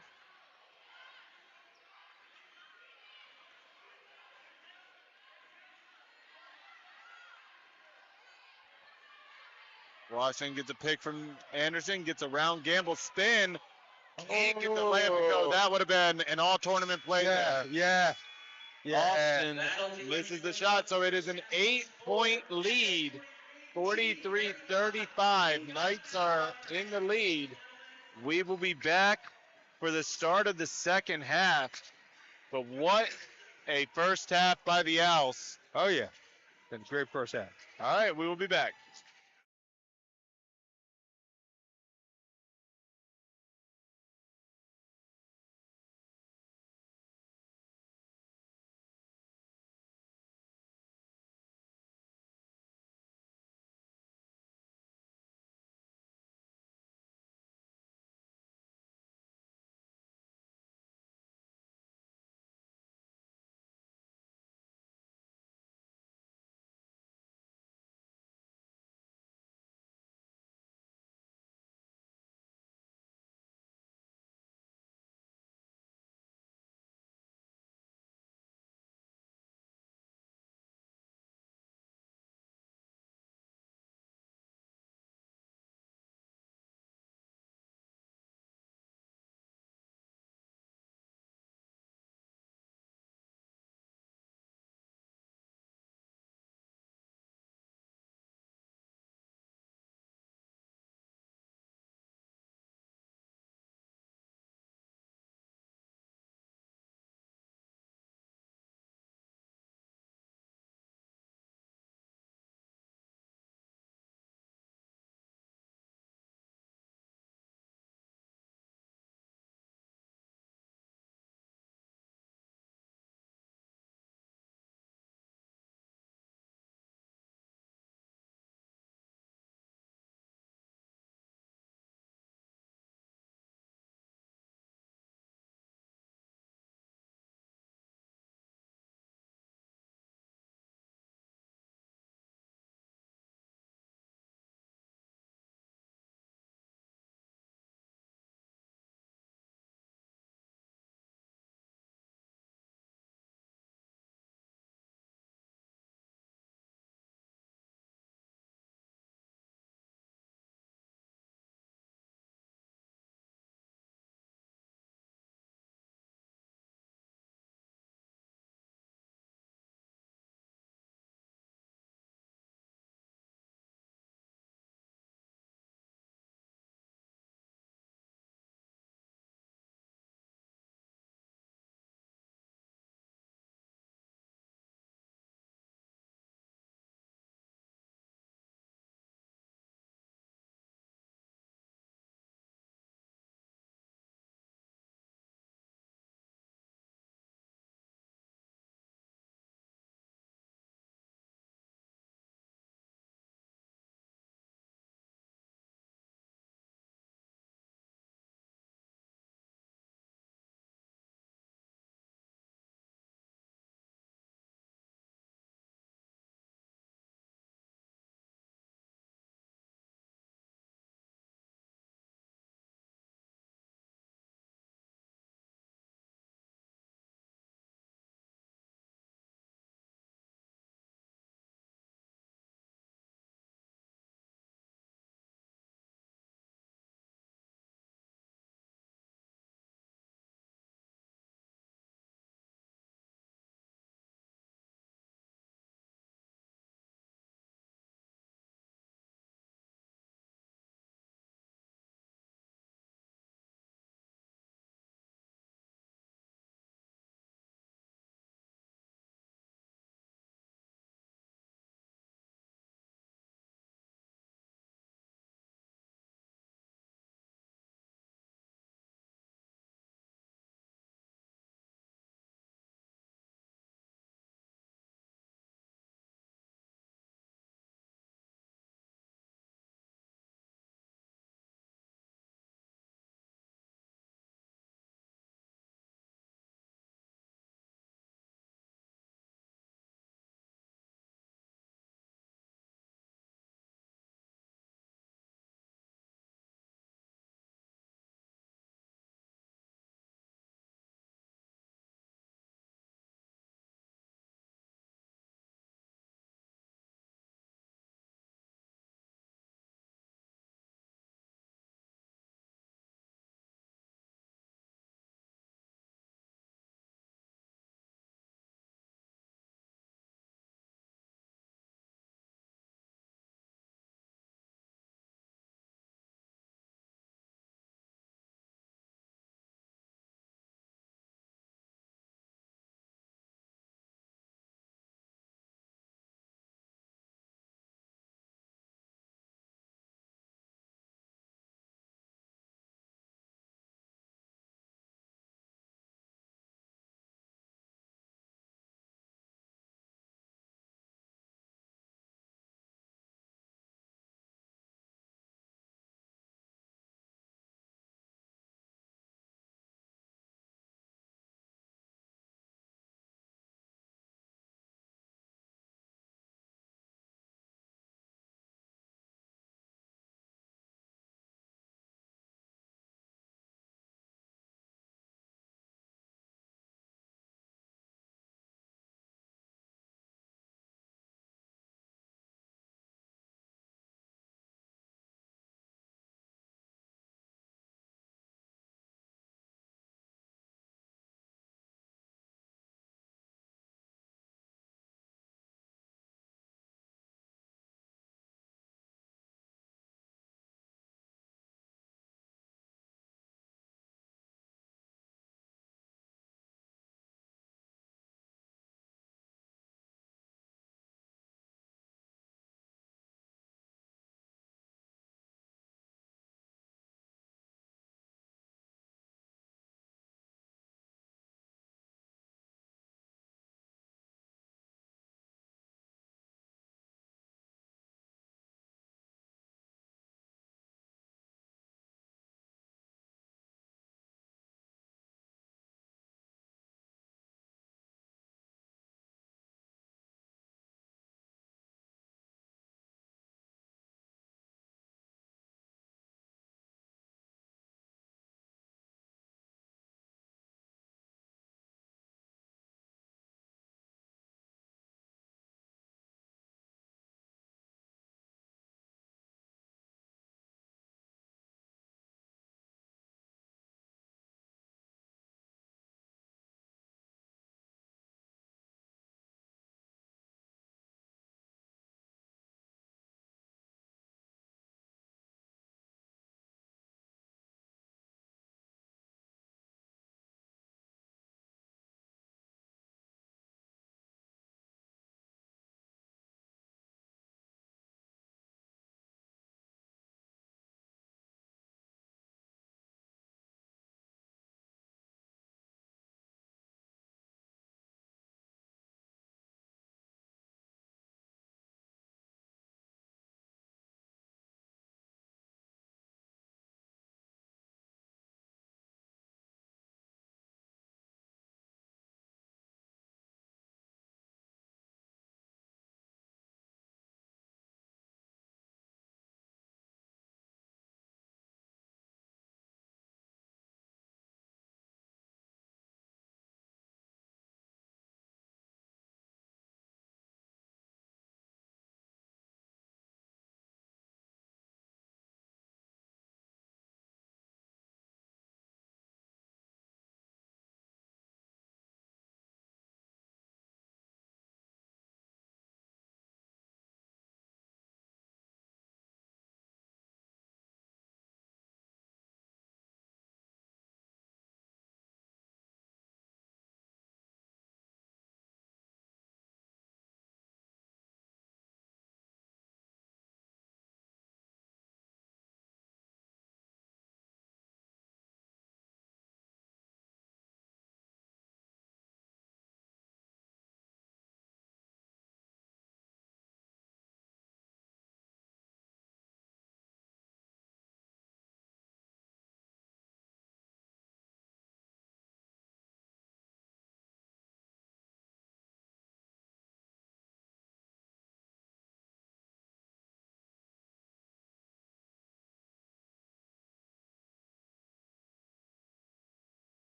Washington gets a pick from Anderson, gets around Gamble, spin. Can't get the layup to go. That would have been an all-tournament play there. Yeah. Austin misses the shot, so it is an 8-point lead, 43-35. Knights are in the lead We will be back for the start of the second half. But what a first half by the Owls. Oh, yeah. Been a great first half. All right, we will be back.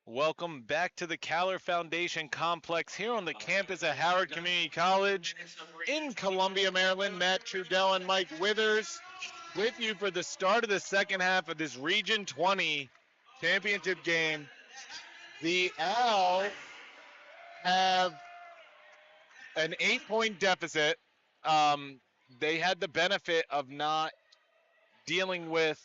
Welcome back to the Caller Foundation Complex here on the campus at Howard Community College in Columbia, Maryland. Matt Trudell and Mike Withers with you for the start of the second half of this Region 20 championship game. The Owls have an 8-point deficit. They had the benefit of not dealing with,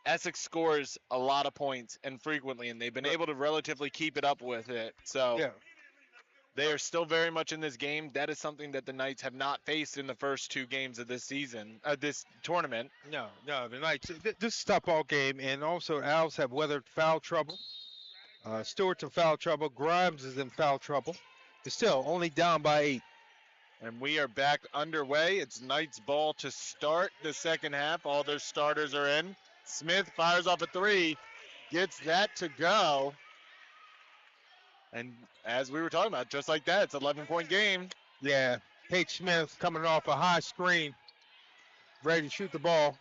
Essex scores a lot of points and frequently, and they've been able to relatively keep it up with it. So Yeah. they are still very much in this game. That is something that the Knights have not faced in the first 2 games of this season, this tournament. No, the Knights. This is a tough ball game, and also Owls have weathered foul trouble. Stewart's in foul trouble. Grimes is in foul trouble. They're still only down by 8. And we are back underway. It's Knights ball to start the second half. All their starters are in. Smith fires off a 3, gets that to go. And as we were talking about, just like that, it's an 11-point game. Yeah, Paige Smith coming off a high screen, ready to shoot the ball.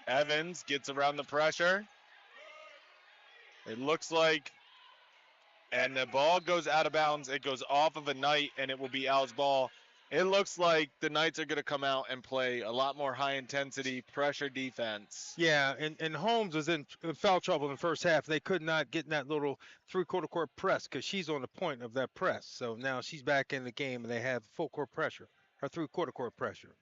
Evans gets around the pressure. It looks like, and the ball goes out of bounds. It goes off of a Knight, and it will be Owls ball. It looks like the Knights are going to come out and play a lot more high-intensity pressure defense. Yeah, and Holmes was in foul trouble in the first half. They could not get in that little three-quarter court press because she's on the point of that press. So now she's back in the game, and they have full court pressure, or three-quarter court pressure.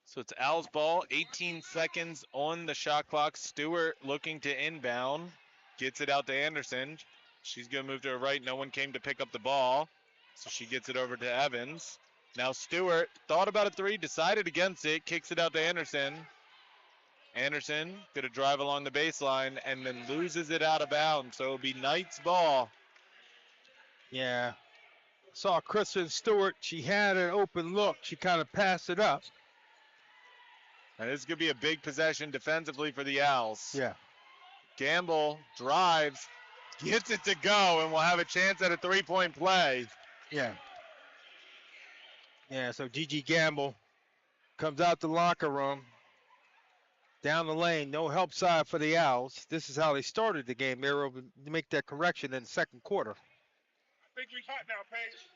So it's Owls ball, 18 seconds on the shot clock. Stewart looking to inbound, gets it out to Anderson. She's going to move to her right. No one came to pick up the ball, so she gets it over to Evans. Now Stewart thought about a 3, decided against it, kicks it out to Anderson. Anderson going to drive along the baseline and then loses it out of bounds, so it'll be Knights ball. Yeah. Saw Kristen Stewart. She had an open look. She kind of passed it up. And this is going to be a big possession defensively for the Owls. Yeah. Gamble drives, gets it to go, and we'll have a chance at a 3-point play. Yeah. Yeah, so Gigi Gamble comes out the locker room, down the lane, no help side for the Owls. This is how they started the game. They were able to make that correction in the second quarter. I think we hot now, Paige.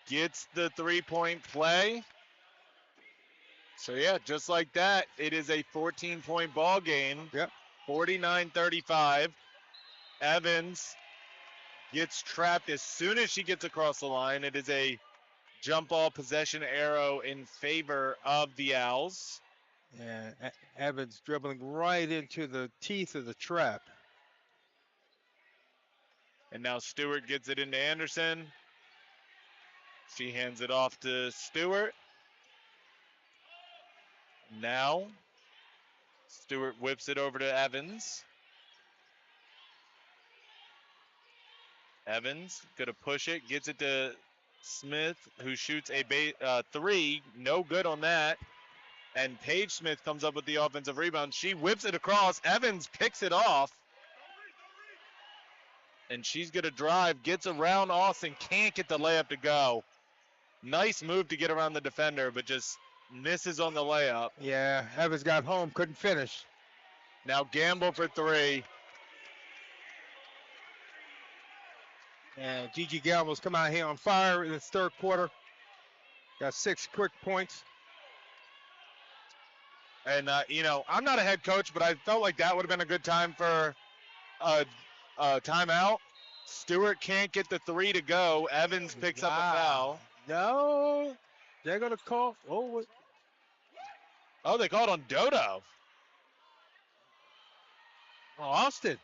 Gets the 3-point play. So, yeah, just like that, it is a 14-point ball game. Yep. 49-35. Evans gets trapped as soon as she gets across the line. It is a jump ball possession arrow in favor of the Owls. Yeah, Evans dribbling right into the teeth of the trap. And now Stewart gets it into Anderson. She hands it off to Stewart. Now, Stewart whips it over to Evans. Evans gonna push it, gets it to Smith, who shoots a 3, no good on that. And Paige Smith comes up with the offensive rebound. She whips it across. Evans picks it off. And she's gonna drive, gets around Austin, can't get the layup to go. Nice move to get around the defender, but just misses on the layup. Yeah, Evans got home, couldn't finish. Now Gamble for 3. And Gigi Gamble's come out here on fire in the third quarter. Got 6 quick points. And, I'm not a head coach, but I felt like that would have been a good time for a timeout. Stewart can't get the 3 to go. Evans picks up a foul. No, they're going to call. Oh, they called on Dodo. Austin.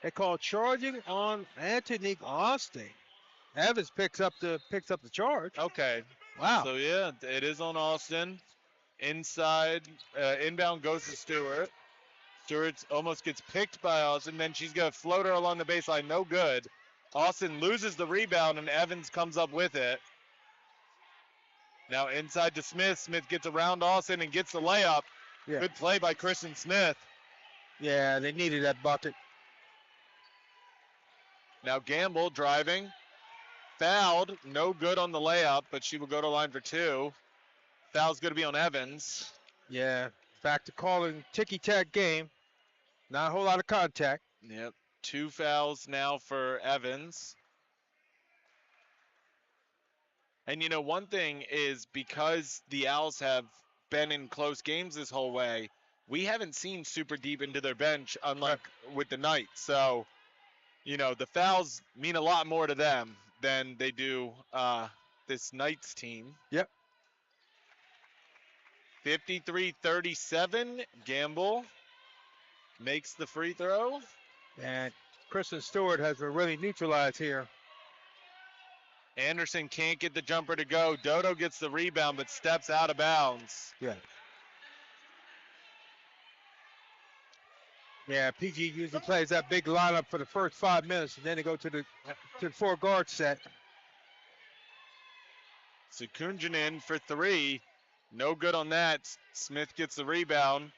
They called charging on Anthony Austin. Evans picks up the charge. Okay. Wow. So, yeah, it is on Austin. Inside, inbound goes to Stewart. Stewart almost gets picked by Austin. Then she's going to float her along the baseline. No good. Austin loses the rebound, and Evans comes up with it. Now inside to Smith. Smith gets around Austin and gets the layup. Yeah. Good play by Kristen Smith. Yeah, they needed that bucket. Now Gamble driving. Fouled. No good on the layup, but she will go to line for 2. Foul's going to be on Evans. Yeah, Back to calling ticky-tack game. Not a whole lot of contact. Yep. 2 fouls now for Evans. And one thing is because the Owls have been in close games this whole way, we haven't seen super deep into their bench, unlike with the Knights. So, the fouls mean a lot more to them than they do this Knights team. Yep. 53-37, Gamble makes the free throw. And Kristen Stewart has been really neutralized here. Anderson can't get the jumper to go. Dodo gets the rebound but steps out of bounds. Yeah. Yeah, PG usually plays that big lineup for the first 5 minutes, and then they go to the 4-guard set. Sekunjanin for 3. No good on that. Smith gets the rebound.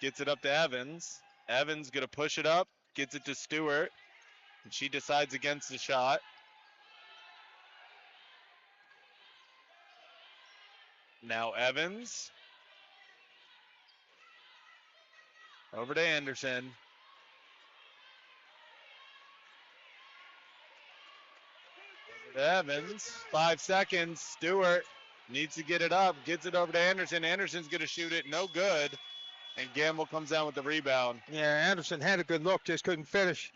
Gets it up to Evans. Evans going to push it up. Gets it to Stewart. And she decides against the shot. Now Evans. Over to Anderson. Over to Evans. 5 seconds. Stewart needs to get it up. Gets it over to Anderson. Anderson's going to shoot it. No good. And Gamble comes down with the rebound. Yeah, Anderson had a good look, just couldn't finish.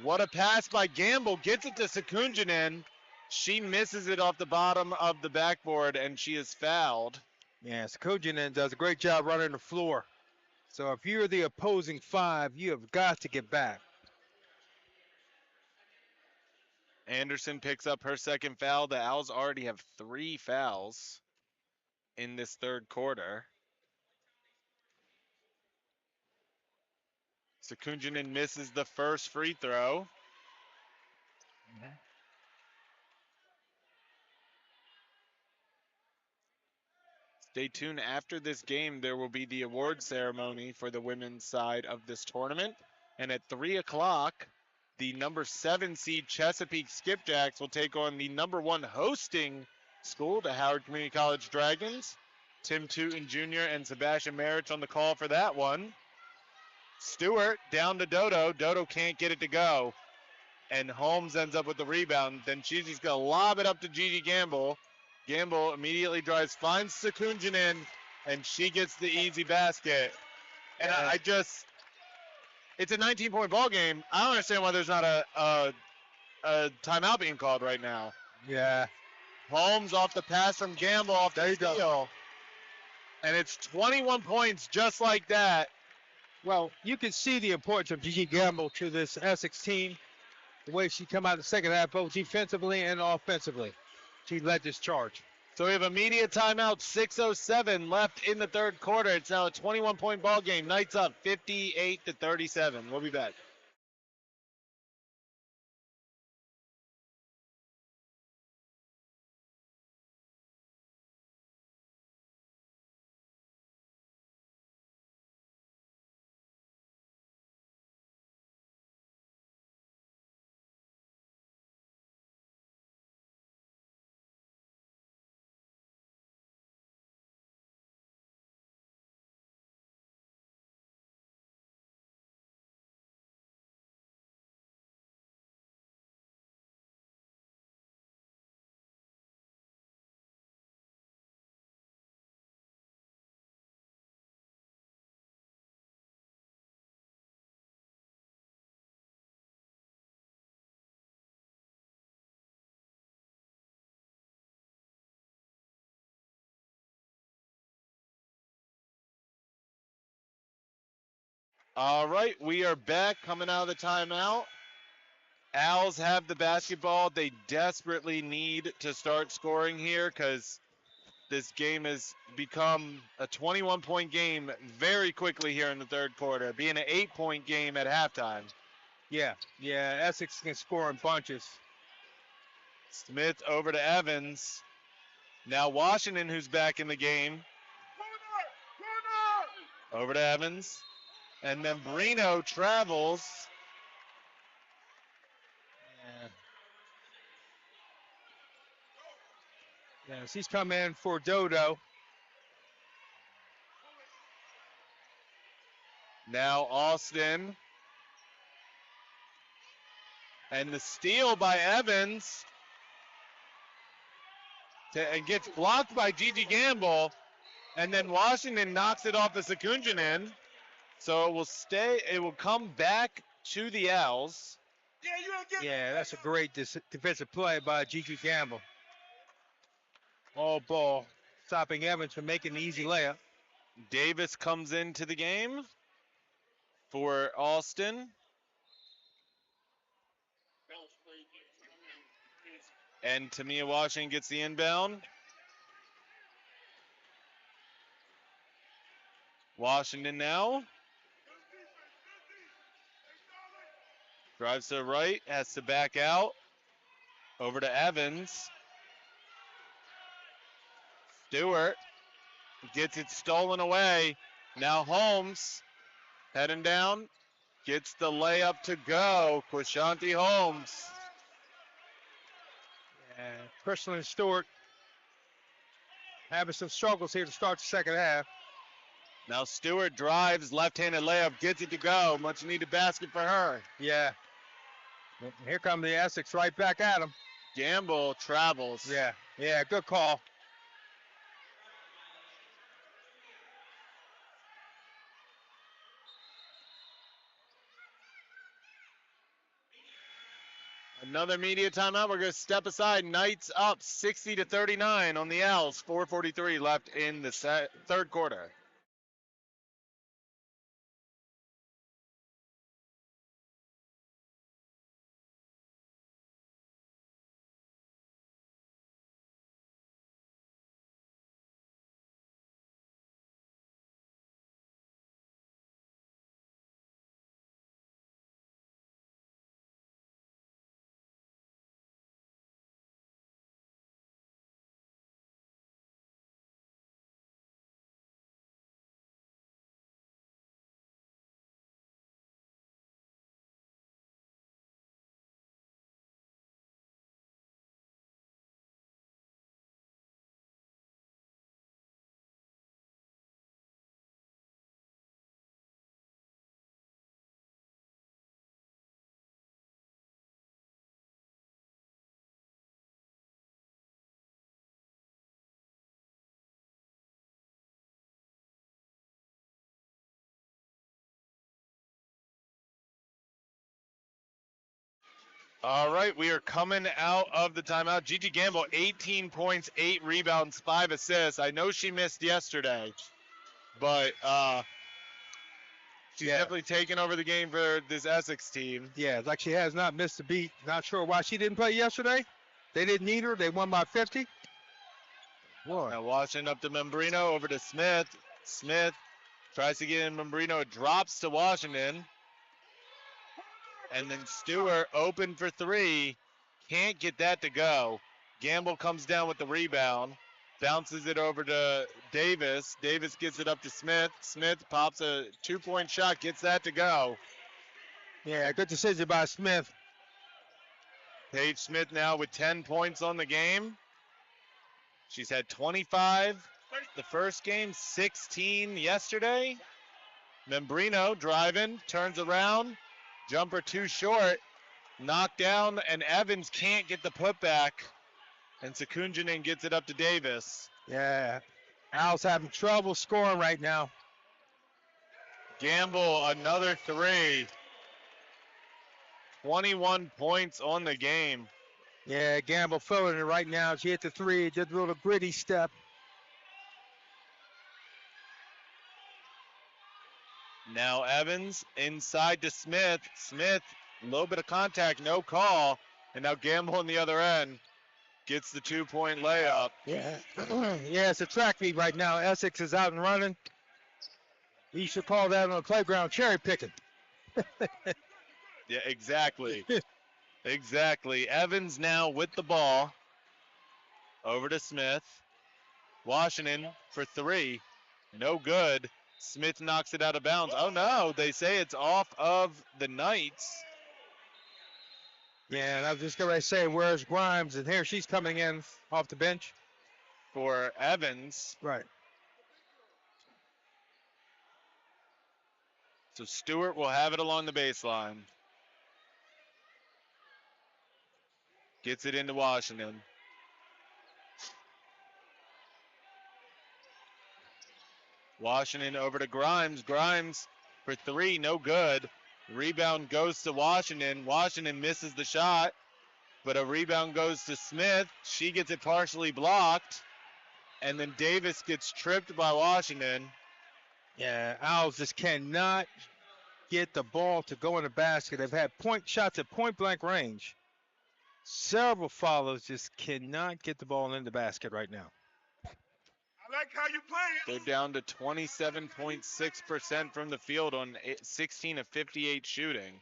What a pass by Gamble. Gets it to Sekunjanin. She misses it off the bottom of the backboard, and she is fouled. Yeah, Sekunjanin does a great job running the floor. So if you're the opposing 5, you have got to get back. Anderson picks up her second foul. The Owls already have 3 fouls in this third quarter. Sekunjanin misses the first free throw. Stay tuned. After this game, there will be the award ceremony for the women's side of this tournament. And at 3 o'clock, the number 7 seed Chesapeake Skipjacks will take on the number 1 hosting school, the Howard Community College Dragons. Tim Tootin Jr. and Sebastian Marich on the call for that one. Stewart down to Dodo. Dodo can't get it to go. And Holmes ends up with the rebound. Then she's just going to lob it up to Gigi Gamble. Gamble immediately drives, finds Sekunjanin, and she gets the easy basket. And it's a 19-point ball game. I don't understand why there's not a timeout being called right now. Yeah. Holmes off the pass from Gamble off the steal. Go. And it's 21 points just like that. Well, you can see the importance of Gigi Gamble to this Essex team. The way she come out in the second half, both defensively and offensively. She led this charge. So we have immediate timeout, 6:07 left in the third quarter. It's now a 21-point ball game. Knights up 58-37. We'll be back. All right, we are back coming out of the timeout. Owls have the basketball. They desperately need to start scoring here because this game has become a 21-point game very quickly here in the third quarter, being an 8-point game at halftime. Yeah, Essex can score in bunches. Smith over to Evans. Now Washington, who's back in the game. Over to Evans. And then Brino travels. Yeah, she's come in for Dodo. Now Austin. And the steal by Evans. And gets blocked by Gigi Gamble. And then Washington knocks it off the Secunjan end. So it will come back to the Owls. Yeah, that's a great defensive play by Gigi Gamble. All ball, stopping Evans from making the easy layup. Davis comes into the game for Austin. And Tamia Washington gets the inbound. Washington now. Drives to the right, has to back out. Over to Evans. Stewart gets it stolen away. Now Holmes heading down. Gets the layup to go. Quashanti Holmes. And Crystal Stewart having some struggles here to start the second half. Now Stewart drives, left-handed layup, gets it to go. Much needed basket for her. Yeah. Here come the Essex right back at him. Gamble travels. Yeah, good call. Another media timeout. We're going to step aside. Knights up 60-39 on the Owls. 4:43 left in the third quarter. All right, we are coming out of the timeout. Gigi Gamble, 18 points, 8 rebounds, 5 assists. I know she missed yesterday, but she's definitely taken over the game for this Essex team. Yeah, like she has not missed a beat. Not sure why she didn't play yesterday. They didn't need her. They won by 50. Boy. Now Washington up to Membrino, over to Smith. Smith tries to get in Membrino, drops to Washington. And then Stewart open for three. Can't get that to go. Gamble comes down with the rebound. Bounces it over to Davis. Davis gets it up to Smith. Smith pops a 2-point shot, gets that to go. Yeah, good decision by Smith. Paige Smith now with 10 points on the game. She's had 25 the first game, 16 yesterday. Membrino driving, turns around. Jumper too short. Knocked down, and Evans can't get the putback. And Secunjanen gets it up to Davis. Yeah. Owls having trouble scoring right now. Gamble, another three. 21 points on the game. Yeah, Gamble filling it right now. She hit the three, did a little gritty step. Now Evans inside to Smith. Smith, a little bit of contact, no call. And now Gamble on the other end gets the 2-point layup. Yeah, yeah, it's a track meet right now. Essex is out and running. We should call that on the playground cherry picking. Yeah, exactly. Exactly. Evans now with the ball. Over to Smith. Washington for three. No good. Smith knocks it out of bounds. Oh no, they say it's off of the Knights. Yeah, and I was just going to say, where's Grimes? And here she's coming in off the bench. For Evans. Right. So Stewart will have it along the baseline. Gets it into Washington. Washington over to Grimes. Grimes for three, no good. Rebound goes to Washington. Washington misses the shot, but a rebound goes to Smith. She gets it partially blocked, and then Davis gets tripped by Washington. Yeah, Owls just cannot get the ball to go in the basket. They've had shots at point blank range. Several follows just cannot get the ball in the basket right now. I like how you play. They're down to 27.6% from the field on 16 of 58 shooting.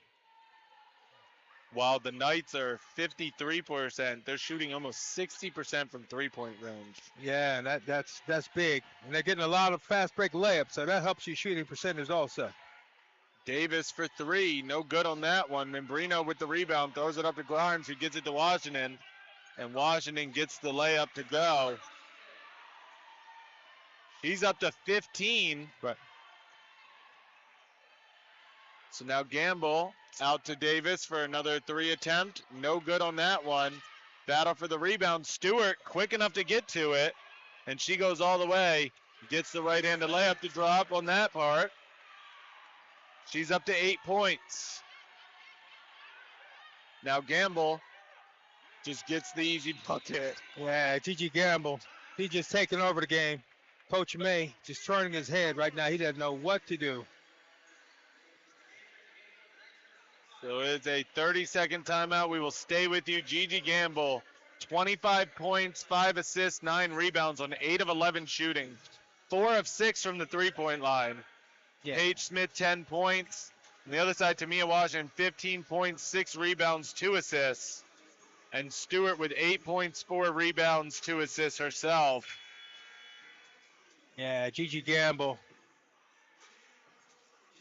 While the Knights are 53%, they're shooting almost 60% from three-point range. Yeah, and that's big. And they're getting a lot of fast break layups, so that helps you shooting percentage also. Davis for three, no good on that one. Membrino with the rebound, throws it up to Grimes, who gets it to Washington, and Washington gets the layup to go. He's up to 15. But so now Gamble out to Davis for another three attempt. No good on that one. Battle for the rebound. Stewart quick enough to get to it, and she goes all the way. Gets the right-handed layup to drop on that part. She's up to 8 points. Now Gamble just gets the easy bucket. yeah, Gigi Gamble, he's just taking over the game. Coach May just turning his head right now. He doesn't know what to do. So it's a 30-second timeout. We will stay with you. Gigi Gamble, 25 points, 5 assists, 9 rebounds on 8 of 11 shooting. 4 of 6 from the three-point line. Yeah. Paige Smith, 10 points. On the other side, Tamia Washington, 15 points, 6 rebounds, 2 assists. And Stewart with 8 points, 4 rebounds, 2 assists herself. Yeah, Gigi Gamble.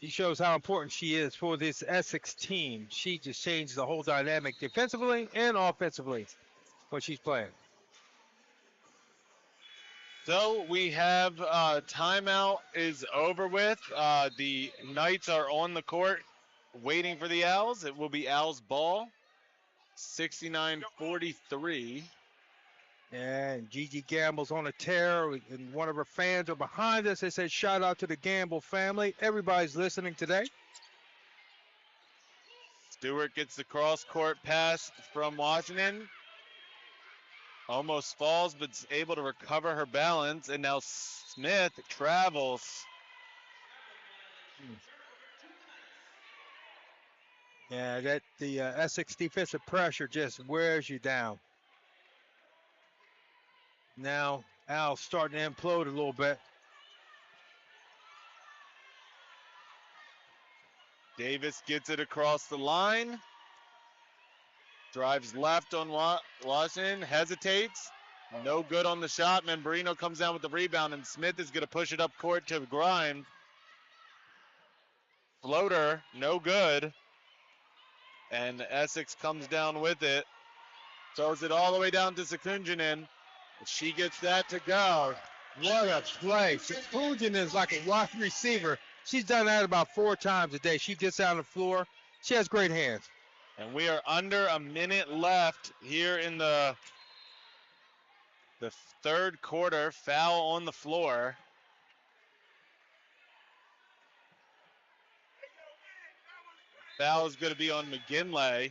She shows how important she is for this Essex team. She just changed the whole dynamic defensively and offensively when she's playing. So we have timeout is over with. The Knights are on the court waiting for the Owls. It will be Owls ball, 69-43. And Gigi Gamble's on a tear, and one of her fans are behind us. They said, shout out to the Gamble family. Everybody's listening today. Stewart gets the cross-court pass from Washington. Almost falls, but is able to recover her balance. And now Smith travels. Yeah, the Essex defensive pressure just wears you down. Now Al's starting to implode a little bit. Davis gets it across the line. Drives left on Washington, hesitates. No good on the shot. Membrino comes down with the rebound, and Smith is going to push it up court to Grimes. Floater, no good. And Essex comes down with it. Throws it all the way down to Sekunjanen. She gets that to go. What a play. Sekunjanen is like a wide receiver. She's done that about 4 times a day. She gets out on the floor. She has great hands. And we are under a minute left here in the third quarter. Foul on the floor. Foul is going to be on McGinley.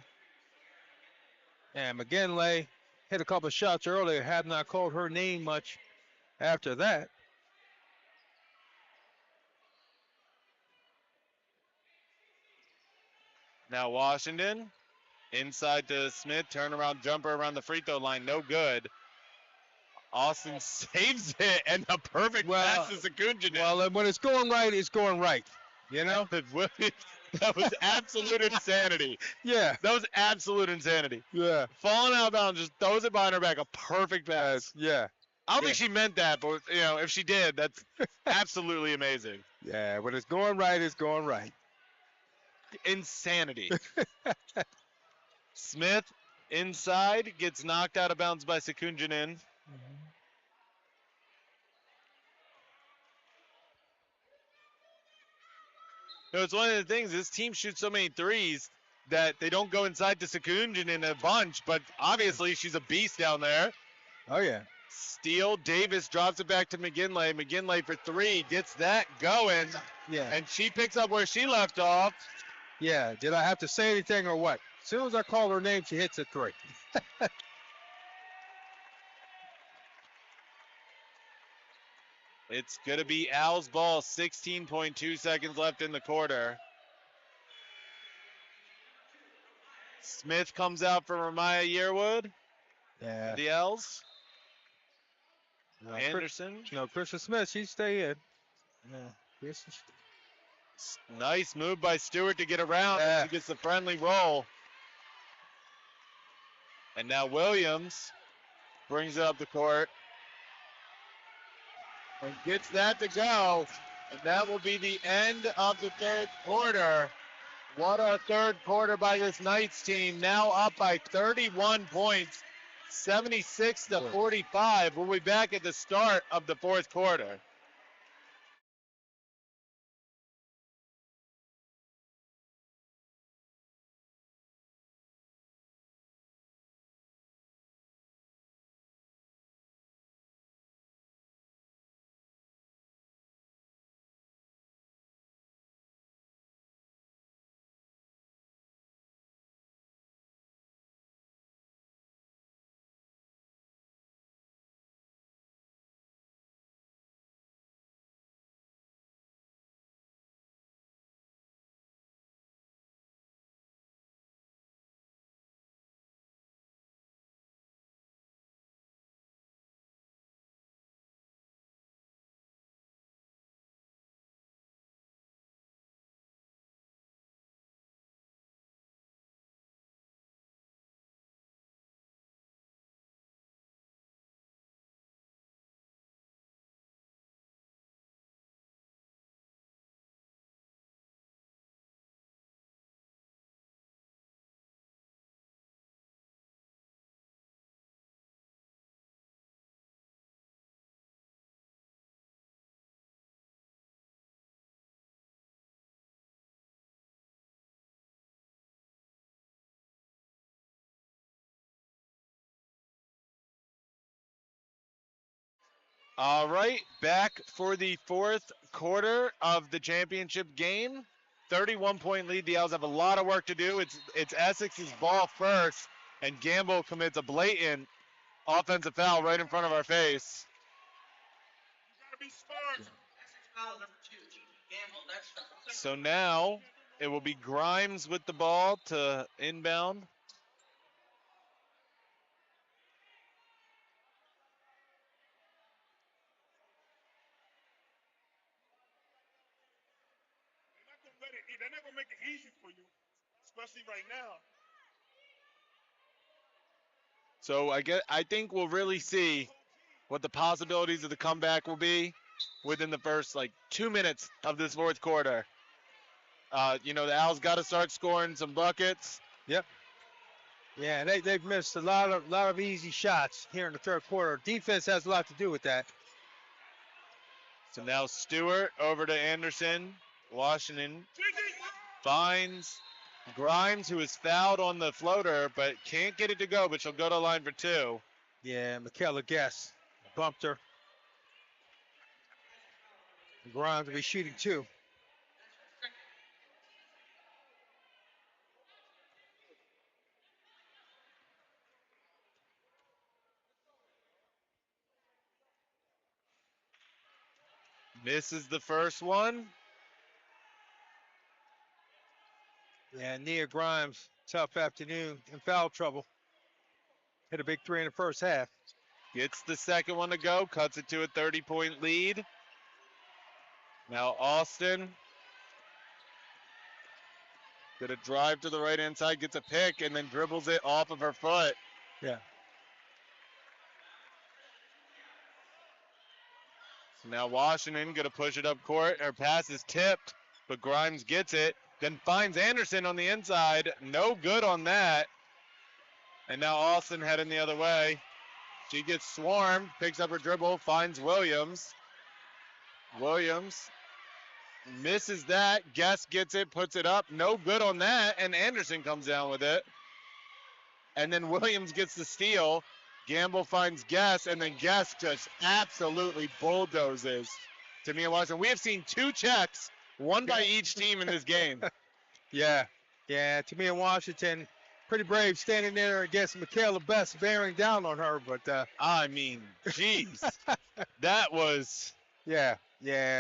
And McGinley hit a couple of shots earlier. Have not called her name much after that. Now Washington inside to Smith. Turnaround jumper around the free throw line. No good. Austin saves it, and a perfect pass to Sekunjanen. Well, when it's going right, it's going right. You know? That was absolute insanity. Yeah. That was absolute insanity. Yeah. Falling out of bounds, just throws it behind her back. A perfect pass. Yeah. I don't think she meant that, but if she did, that's absolutely amazing. Yeah, when it's going right, it's going right. Insanity. Smith inside gets knocked out of bounds by Sekunjanen. know, it's one of the things. This team shoots so many threes that they don't go inside to Secunjan in a bunch, but obviously she's a beast down there. Oh, yeah. Steal. Davis drops it back to McGinley. McGinley for three. Gets that going. Yeah. And she picks up where she left off. Yeah. Did I have to say anything or what? As soon as I call her name, she hits a three. It's going to be Al's ball. 16.2 seconds left in the quarter. Smith comes out for Ramaya Yearwood. Yeah. The L's. No, Anderson. Krista Smith, she'd stay in. Yeah. Nice move by Stewart to get around. Yeah. She gets the friendly roll. And now Williams brings it up the court. And gets that to go. And that will be the end of the third quarter. What a third quarter by this Knights team. Now up by 31 points. 76-45. We'll be back at the start of the fourth quarter. All right, back for the fourth quarter of the championship game. 31-point lead. The Owls have a lot of work to do. It's Essex's ball first, and Gamble commits a blatant offensive foul right in front of our face. You gotta be smart. So now it will be Grimes with the ball to inbound. They're not gonna make it easy for you, especially right now. So I think we'll really see what the possibilities of the comeback will be within the first 2 minutes of this fourth quarter. The Owls got to start scoring some buckets. Yep. Yeah, they've missed a lot of easy shots here in the third quarter. Defense has a lot to do with that. So now Stewart over to Anderson. Washington finds Grimes, who is fouled on the floater, but can't get it to go, but she'll go to line for two. Yeah, Michaela Guess bumped her. Grimes will be shooting two. Misses the first one. Yeah, Nia Grimes, tough afternoon, in foul trouble. Hit a big three in the first half. Gets the second one to go, cuts it to a 30-point lead. Now Austin. Gonna drive to the right-hand side, gets a pick, and then dribbles it off of her foot. Yeah. So now Washington gonna push it up court. Her pass is tipped, but Grimes gets it. Then finds Anderson on the inside. No good on that. And now Austin heading the other way. She gets swarmed, picks up her dribble, finds Williams. Williams misses that. Guest gets it, puts it up. No good on that, and Anderson comes down with it. And then Williams gets the steal. Gamble finds Guest, and then Guest just absolutely bulldozes Tamia Washington. We have seen 2 checks, one by each team in this game. Yeah. Tamia Washington, pretty brave standing there against Michaela Best bearing down on her, but I mean, jeez. That was... yeah,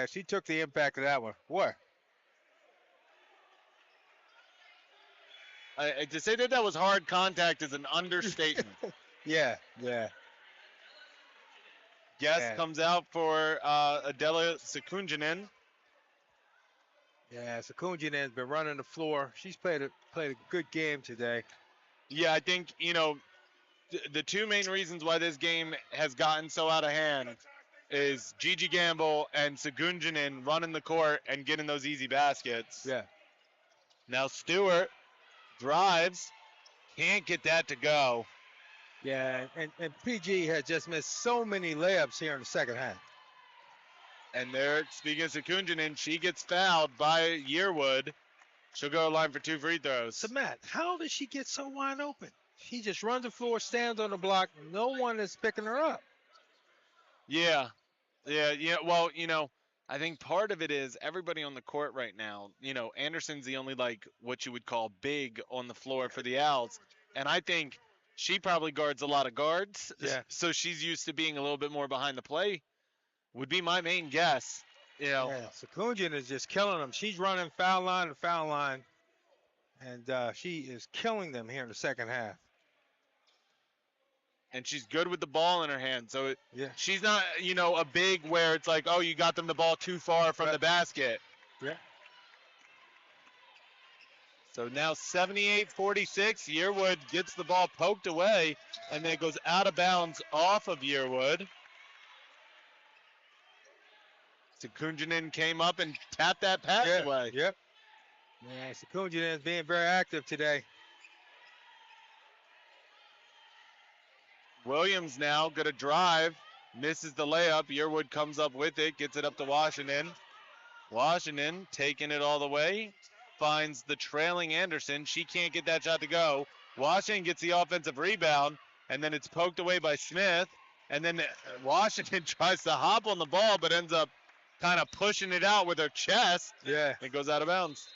she took the impact of that one. What? To say that was hard contact is an understatement. Yeah. Guest comes out for Adela Sekunjanen. Yeah, Sekunjanen has been running the floor. She's played a good game today. Yeah, I think, the 2 main reasons why this game has gotten so out of hand is Gigi Gamble and Sekunjanen running the court and getting those easy baskets. Yeah. Now Stewart drives, can't get that to go. Yeah, and PG has just missed so many layups here in the second half. And there, speaking of Sekunjanen, she gets fouled by Yearwood. She'll go line for 2 free throws. So, Matt, how does she get so wide open? She just runs the floor, stands on the block. No one is picking her up. Yeah. Well, I think part of it is everybody on the court right now. Anderson's the only, what you would call big on the floor for the Owls. And I think she probably guards a lot of guards. Yeah. So she's used to being a little bit more behind the play, would be my main guess. Yeah, Sekunjanen is just killing them. She's running foul line to foul line. And she is killing them here in the second half. And she's good with the ball in her hand. So she's not, a big where it's like, oh, you got them the ball too far from the basket. Yeah. So now 78-46. Yearwood gets the ball poked away, and then it goes out of bounds off of Yearwood. Sekunjanen came up and tapped that pass away. Yep. Yeah, Sekunjanen is being very active today. Williams now going to drive, misses the layup. Yearwood comes up with it, gets it up to Washington. Washington taking it all the way, finds the trailing Anderson. She can't get that shot to go. Washington gets the offensive rebound, and then it's poked away by Smith. And then Washington tries to hop on the ball, but ends up kind of pushing it out with her chest. Yeah. It goes out of bounds.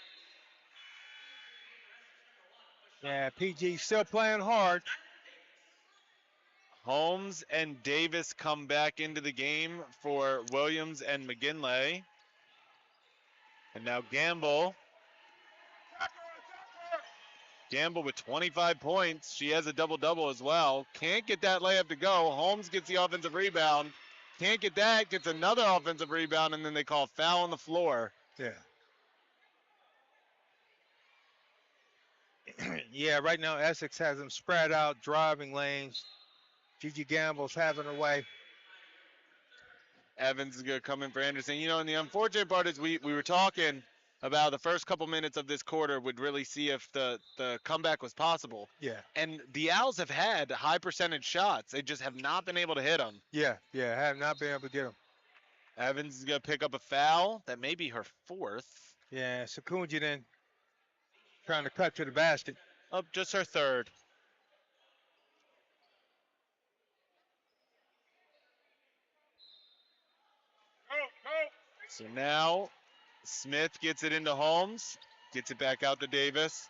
Yeah, PG still playing hard. Holmes and Davis come back into the game for Williams and McGinley. And now Gamble with 25 points. She has a double-double as well. Can't get that layup to go. Holmes gets the offensive rebound. Can't get that. Gets another offensive rebound, and then they call foul on the floor. Yeah. Yeah, right now Essex has them spread out, driving lanes. Gigi Gamble's having her way. Evans is going to come in for Anderson. And the unfortunate part is we were talking about the first couple minutes of this quarter would really see if the comeback was possible. Yeah. And the Owls have had high percentage shots. They just have not been able to hit them. Yeah, have not been able to get them. Evans is going to pick up a foul. That may be her 4th. Yeah, Sekunjanen trying to cut to the basket. Oh, just her 3rd. So now Smith gets it into Holmes, gets it back out to Davis.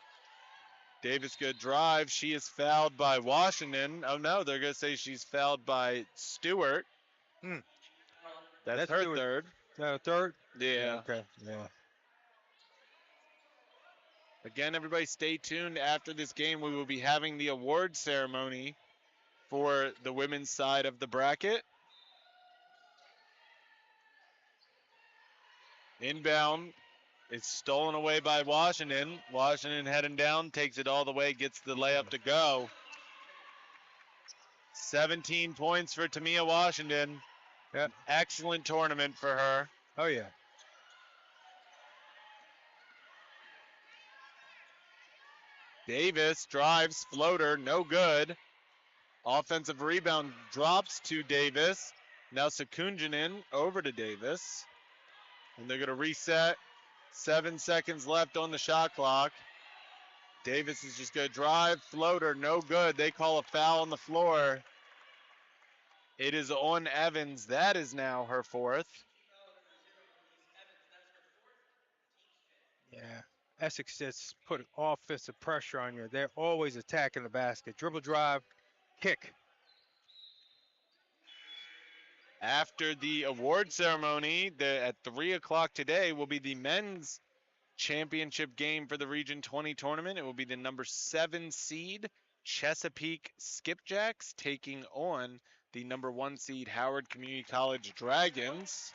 Davis good drive. She is fouled by Washington. Oh no, they're going to say she's fouled by Stewart. That's her Stewart. 3rd. Is that a 3rd? Yeah. Okay. Yeah. Again, everybody stay tuned. After this game, we will be having the award ceremony for the women's side of the bracket. Inbound is stolen away by Washington. Washington heading down, takes it all the way, gets the layup to go. 17 points for Tamia Washington. Yep. Excellent tournament for her. Oh, yeah. Davis drives, floater, no good. Offensive rebound drops to Davis. Now Sekunjanen over to Davis. And they're going to reset 7 seconds left on the shot clock. Davis is just going to drive, floater, no good. They call a foul on the floor. It is on Evans. That is now her fourth. Yeah. Essex just put offensive pressure on you. They're always attacking the basket. Dribble drive, kick. After the award ceremony, at 3 o'clock today will be the men's championship game for the Region 20 tournament. It will be the number 7 seed Chesapeake Skipjacks taking on the number 1 seed Howard Community College Dragons.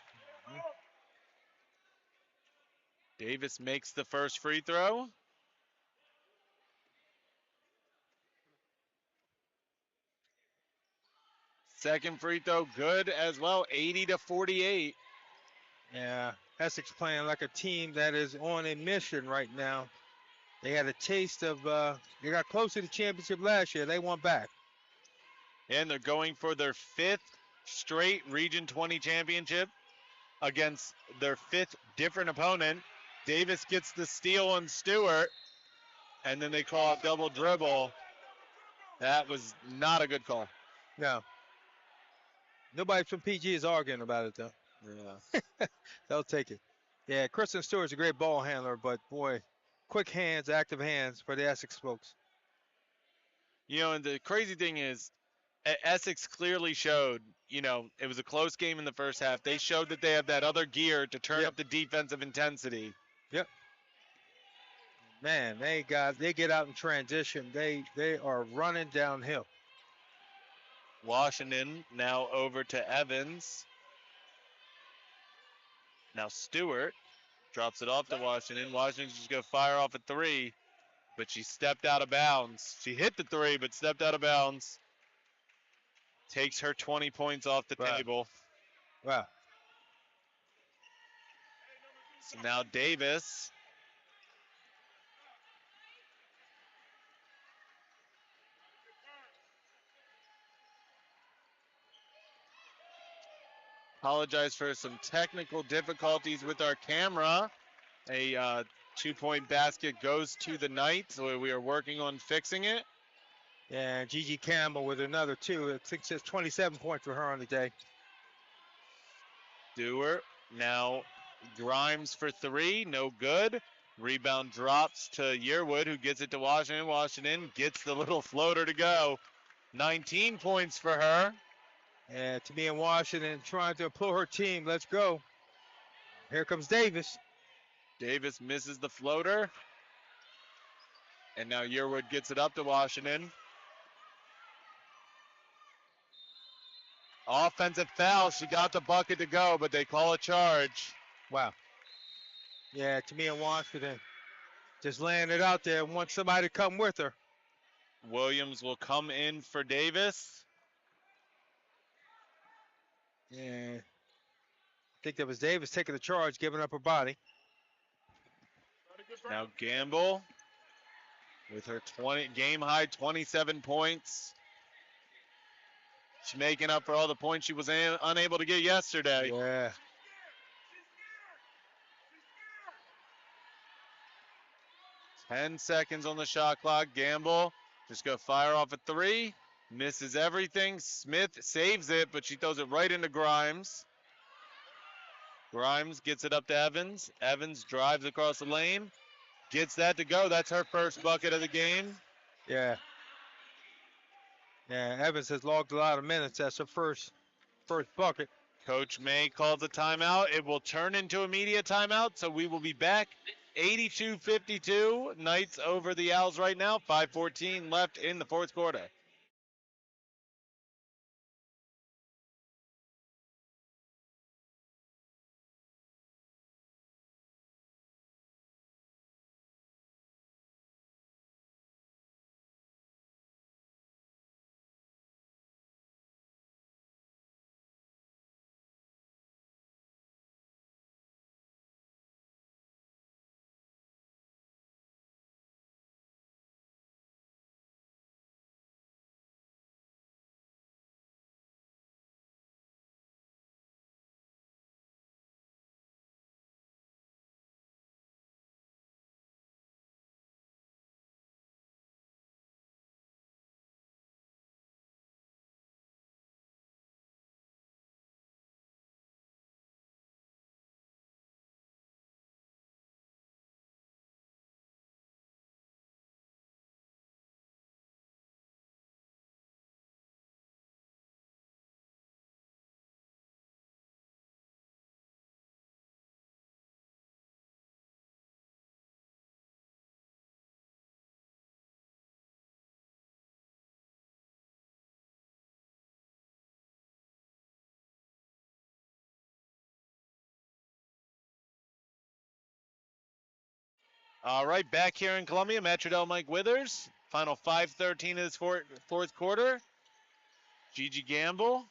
Davis makes the first free throw. Second free throw good as well, 80-48. Yeah. Essex playing like a team that is on a mission right now. They had a taste of, they got close to the championship last year. They want back. And they're going for their 5th straight Region 20 championship against their 5th different opponent. Davis gets the steal on Stewart, and then they call a double dribble. That was not a good call. No. Nobody from PG is arguing about it, though. Yeah. They'll take it. Yeah, Kristen Stewart's a great ball handler, but boy, quick hands, active hands for the Essex folks. You know, and the crazy thing is, Essex clearly showed, you know, it was a close game in the first half. They showed that they have that other gear to turn up the defensive intensity. Yep. Man, they get out in transition. They are running downhill. Washington now over to Evans. Now Stewart drops it off to Washington. Washington's just going to fire off a 3, but she stepped out of bounds. She hit the 3, but stepped out of bounds. Takes her 20 points off the table. Wow. So now Davis. Apologize for some technical difficulties with our camera. A 2-point basket goes to the Knights, so we are working on fixing it. Yeah, Gigi Campbell with another 2. I think it's 27 points for her on the day. Stewart. Now Grimes for 3, no good. Rebound drops to Yearwood, who gets it to Washington. Washington gets the little floater to go. 19 points for her. Yeah, to be in Washington trying to pull her team. Let's go. Here comes Davis. Davis misses the floater. And now Yearwood gets it up to Washington. Offensive foul. She got the bucket to go, but they call a charge. Wow. Yeah, to me in Washington. Just laying it out there. Want somebody to come with her. Williams will come in for Davis. Yeah. I think that was Davis taking the charge, giving up her body. Now Gamble with her game high 27 points. She's making up for all the points she was unable to get yesterday. Yeah. Ten seconds on the shot clock. Gamble just go fire off a 3. Misses everything. Smith saves it, but she throws it right into Grimes. Grimes gets it up to Evans. Evans drives across the lane. Gets that to go. That's her first bucket of the game. Yeah. Yeah, Evans has logged a lot of minutes. That's her first bucket. Coach May calls a timeout. It will turn into a media timeout, so we will be back. 82-52. Knights over the Owls right now. 5:14 left in the fourth quarter. All right, back here in Columbia, Metrodel Mike Withers. Final 5:13 of this fourth quarter. Gigi Gamble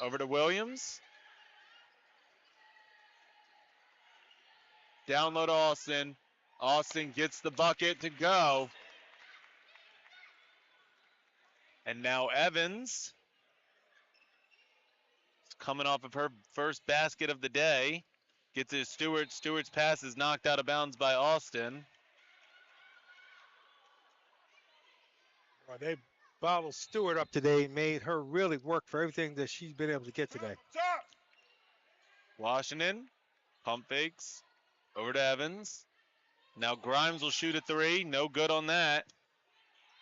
over to Williams. Download Austin. Austin gets the bucket to go. And now Evans is coming off of her first basket of the day. Gets it to Stewart. Stewart's pass is knocked out of bounds by Austin. Well, they bottled Stewart up today, made her really work for everything that she's been able to get today. Top. Washington, pump fakes, over to Evans. Now Grimes will shoot a three, no good on that.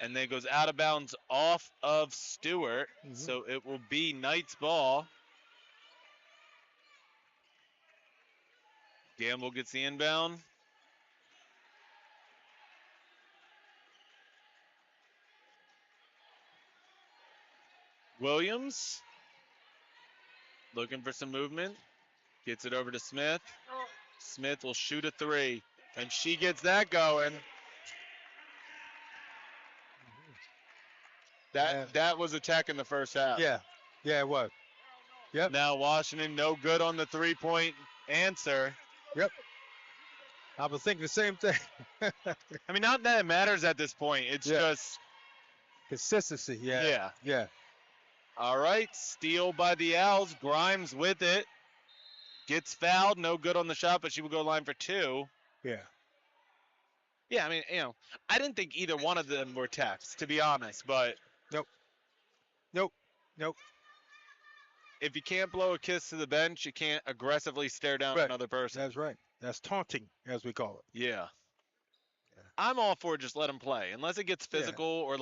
And then goes out of bounds off of Stewart. So it will be Knight's ball. Gamble gets the inbound. Williams looking for some movement. Gets it over to Smith. Smith will shoot a three. And she gets that going. That was a tech in the first half. Yeah, it was. Yep. Now Washington no good on the three-point answer. Yep. I was thinking the same thing. I mean, not that it matters at this point. It's just consistency. Yeah. All right, steal by the Owls. Grimes with it. Gets fouled, no good on the shot, but she will go line for two. Yeah. Yeah, I mean, I didn't think either one of them were techs, to be honest, but. Nope. If you can't blow a kiss to the bench, you can't aggressively stare down another person. That's right. That's taunting, as we call it. Yeah. I'm all for just let them play. Unless it gets physical or,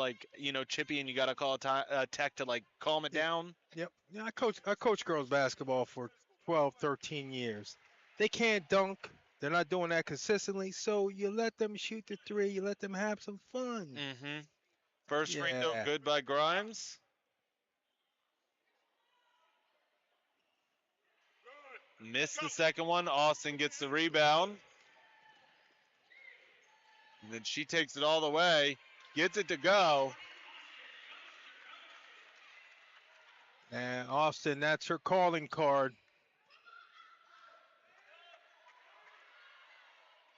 chippy and you got to call a tech to, calm it down. Yep. Yeah, I coach girls basketball for 12, 13 years. They can't dunk. They're not doing that consistently, so you let them shoot the three. You let them have some fun. Mm-hmm. First free throw good by Grimes. Missed the second one. Austin gets the rebound. And then she takes it all the way. Gets it to go. And Austin, that's her calling card.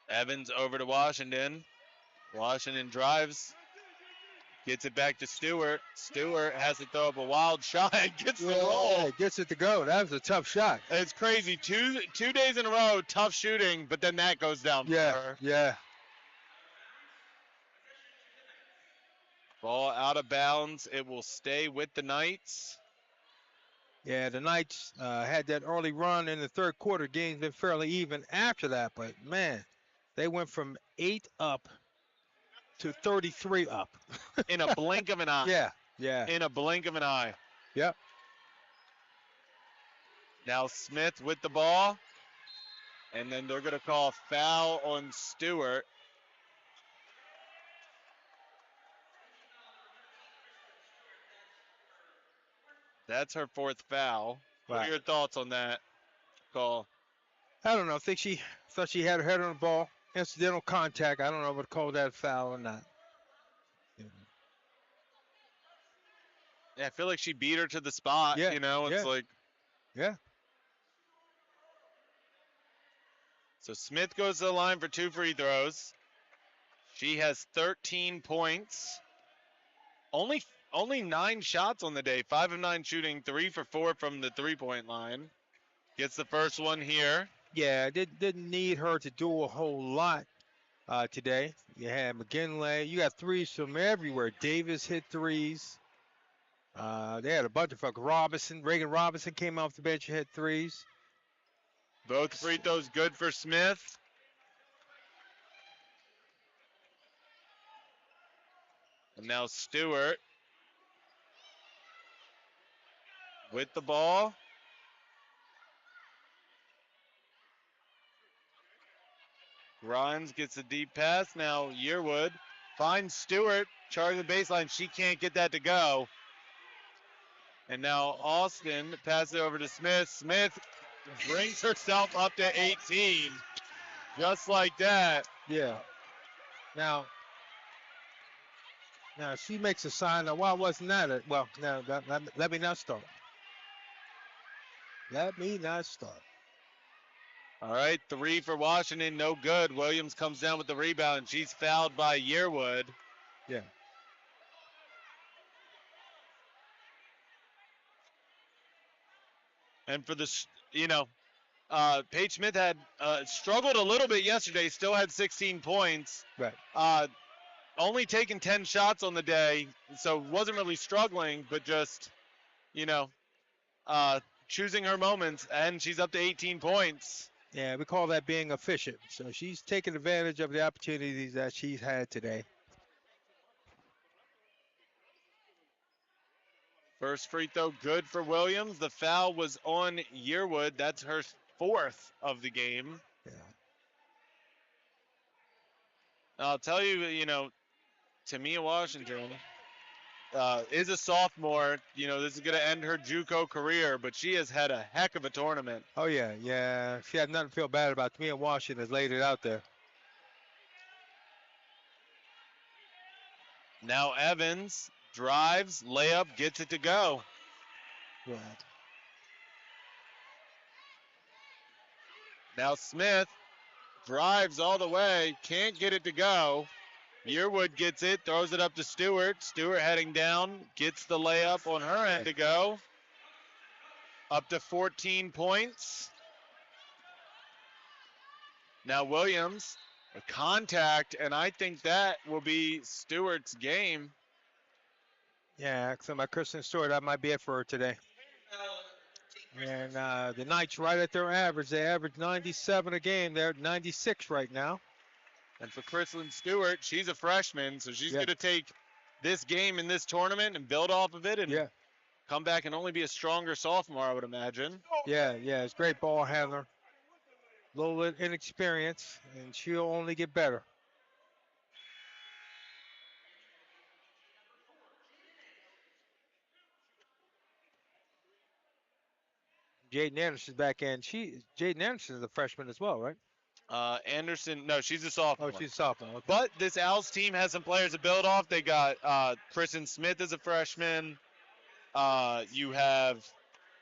Evans over to Washington. Washington drives. Gets it back to Stewart. Stewart has to throw up a wild shot. Gets the roll. Gets it to go. That was a tough shot. It's crazy. Two days in a row, tough shooting, but then that goes down for her. Yeah. Ball out of bounds. It will stay with the Knights. Yeah, the Knights had that early run in the third quarter. Game's been fairly even after that, but, man, they went from 8 up to 33 up. In a blink of an eye. Yeah. In a blink of an eye. Yep. Now Smith with the ball. And then they're going to call a foul on Stewart. That's her fourth foul. What are your thoughts on that call? I don't know. I think she thought she had her head on the ball. Incidental contact. I don't know if I'd call that a foul or not. Yeah, I feel like she beat her to the spot. Yeah, It's like. Yeah. So Smith goes to the line for 2 free throws. She has 13 points. Only 9 shots on the day. 5 of 9 shooting. 3 for 4 from the 3-point line. Gets the first one here. Yeah, didn't need her to do a whole lot today. You had McGinley. You got threes from everywhere. Davis hit threes. They had a bunch of folks. Reagan Robinson came off the bench and hit threes. Both free throws good for Smith. And now Stewart with the ball. Grimes gets a deep pass. Now Yearwood finds Stewart, charging the baseline. She can't get that to go. And now Austin passes it over to Smith. Smith brings herself up to 18. Just like that. Yeah. Now she makes a sign. Now, why wasn't that it? Well, now let me not start. Let me not start. All right, 3 for Washington, no good. Williams comes down with the rebound. She's fouled by Yearwood. Yeah. And for the, Paige Smith had struggled a little bit yesterday, still had 16 points. Right. Only taking 10 shots on the day, so wasn't really struggling, but just, choosing her moments, and she's up to 18 points. Yeah, we call that being efficient. So she's taking advantage of the opportunities that she's had today. First free throw good for Williams. The foul was on Yearwood. That's her 4th of the game. Yeah. I'll tell you, Tamia Washington is a sophomore. This is going to end her JUCO career, but she has had a heck of a tournament. Oh, yeah. She had nothing to feel bad about. Tamia Washington has laid it out there. Now Evans drives, layup, gets it to go. Yeah. Now Smith drives all the way, can't get it to go. Yearwood gets it, throws it up to Stewart. Stewart heading down, gets the layup on her end to go. Up to 14 points. Now Williams, a contact, and I think that will be Stewart's game. Yeah, so my Kristen Stewart, that might be it for her today. And the Knights right at their average. They average 97 a game. They're at 96 right now. And for Kristen Stewart, she's a freshman, so she's going to take this game in this tournament and build off of it and come back and only be a stronger sophomore, I would imagine. Yeah, it's great ball handler. A little bit inexperience, and she'll only get better. Jaden Anderson's back in. Jaden Anderson is a freshman as well, right? Anderson, no, she's a sophomore. Oh, she's a sophomore. Okay. But this Owls team has some players to build off. They got Kristen Smith as a freshman. You have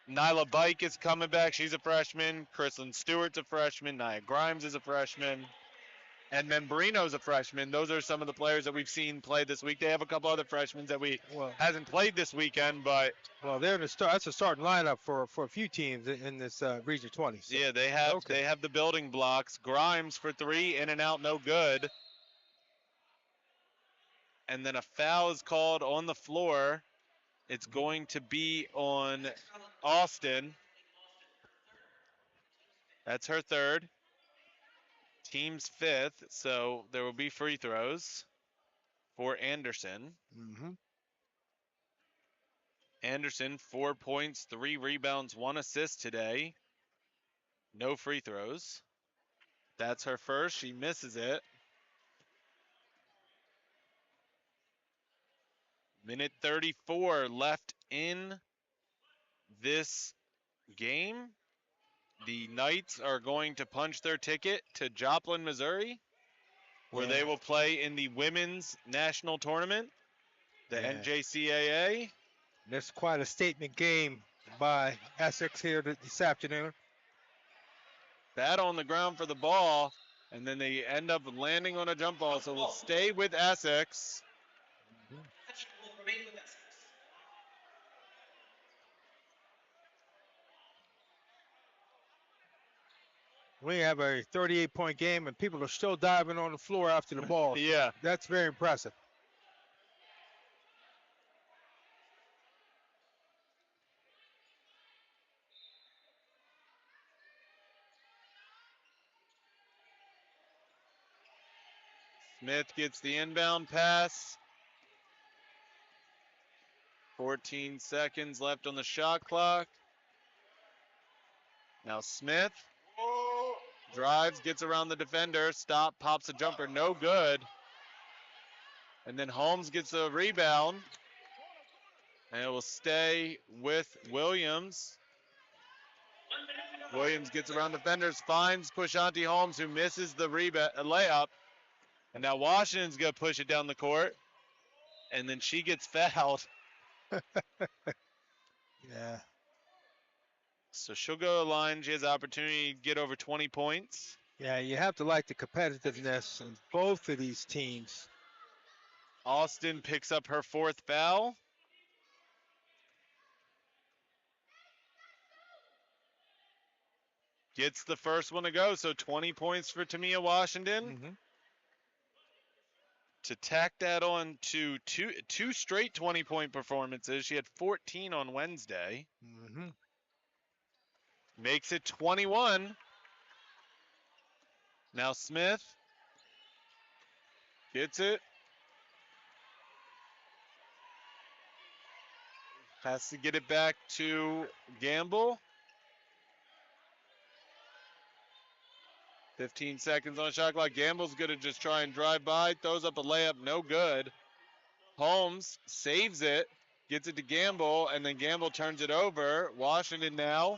Nyla Bike is coming back. She's a freshman. Kristen Stewart's a freshman. Nia Grimes is a freshman. And Membrino's a freshman. Those are some of the players that we've seen play this week. They have a couple other freshmen that hasn't played this weekend, but they're in the start. That's a starting lineup for a few teams in this Region 20. So. Yeah, they have the building blocks. Grimes for 3, in and out, no good. And then a foul is called on the floor. It's going to be on Austin. That's her 3rd. Team's 5th, so there will be free throws for Anderson. Mm-hmm. Anderson, 4 points, 3 rebounds, 1 assist today. No free throws. That's her first. She misses it. Minute 34 left in this game. The Knights are going to punch their ticket to Joplin, Missouri, where they will play in the Women's National Tournament, the NJCAA. That's quite a statement game by Essex here this afternoon. Bad on the ground for the ball, and then they end up landing on a jump ball, so we'll stay with Essex. We have a 38-point game, and people are still diving on the floor after the ball. Yeah. That's very impressive. Smith gets the inbound pass. 14 seconds left on the shot clock. Now Smith drives, gets around the defender, pops a jumper, no good. And then Holmes gets a rebound. And it will stay with Williams. Williams gets around defenders, finds Pushanti Holmes, who misses the layup. And now Washington's going to push it down the court. And then she gets fouled. Yeah. So she'll go to the line. She has the opportunity to get over 20 points. Yeah, you have to like the competitiveness in both of these teams. Austin picks up her 4th foul. Gets the first one to go, so 20 points for Tamia Washington. Mm-hmm. To tack that on to two straight 20-point performances. She had 14 on Wednesday. Mm-hmm. Makes it 21. Now Smith gets it. Has to get it back to Gamble. 15 seconds on shot clock. Gamble's going to just try and drive by. Throws up a layup. No good. Holmes saves it. Gets it to Gamble, and then Gamble turns it over. Washington now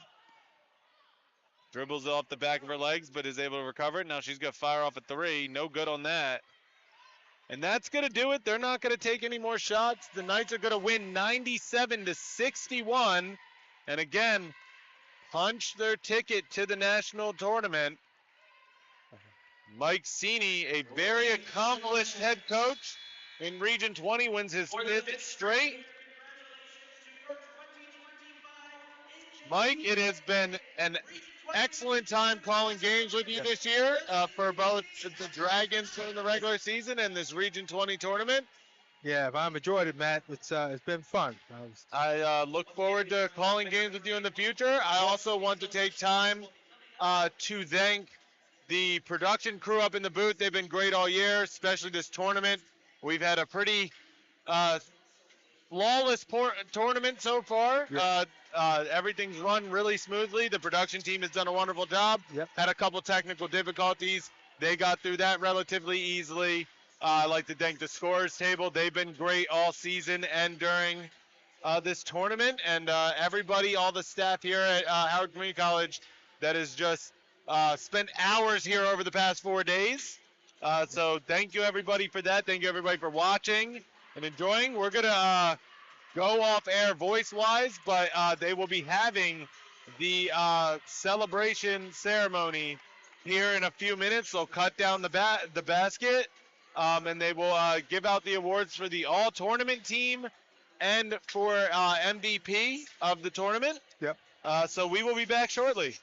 dribbles it off the back of her legs, but is able to recover it. Now she's going to fire off a 3. No good on that. And that's going to do it. They're not going to take any more shots. The Knights are going to win 97-61. And again, punch their ticket to the national tournament. Mike Sini, a very accomplished head coach in Region 20, wins his 5th straight. Mike, it has been an excellent time calling games with you this year for both the Dragons during the regular season and this Region 20 tournament. Yeah, I've enjoyed it, Matt. It's been fun. I look forward to calling games with you in the future. I also want to take time to thank the production crew up in the booth. They've been great all year, especially this tournament. We've had a pretty flawless tournament so far. Yep. Everything's run really smoothly. The production team has done a wonderful job. Yep. Had a couple technical difficulties. They got through that relatively easily. I'd like to thank the scorers table. They've been great all season and during this tournament. And everybody, all the staff here at Howard Community College that has just spent hours here over the past 4 days. So thank you, everybody, for that. Thank you, everybody, for watching and enjoying. We're going to go off air voice-wise, but they will be having the celebration ceremony here in a few minutes. They'll cut down the basket, and they will give out the awards for the all-tournament team and for MVP of the tournament. Yep. So we will be back shortly.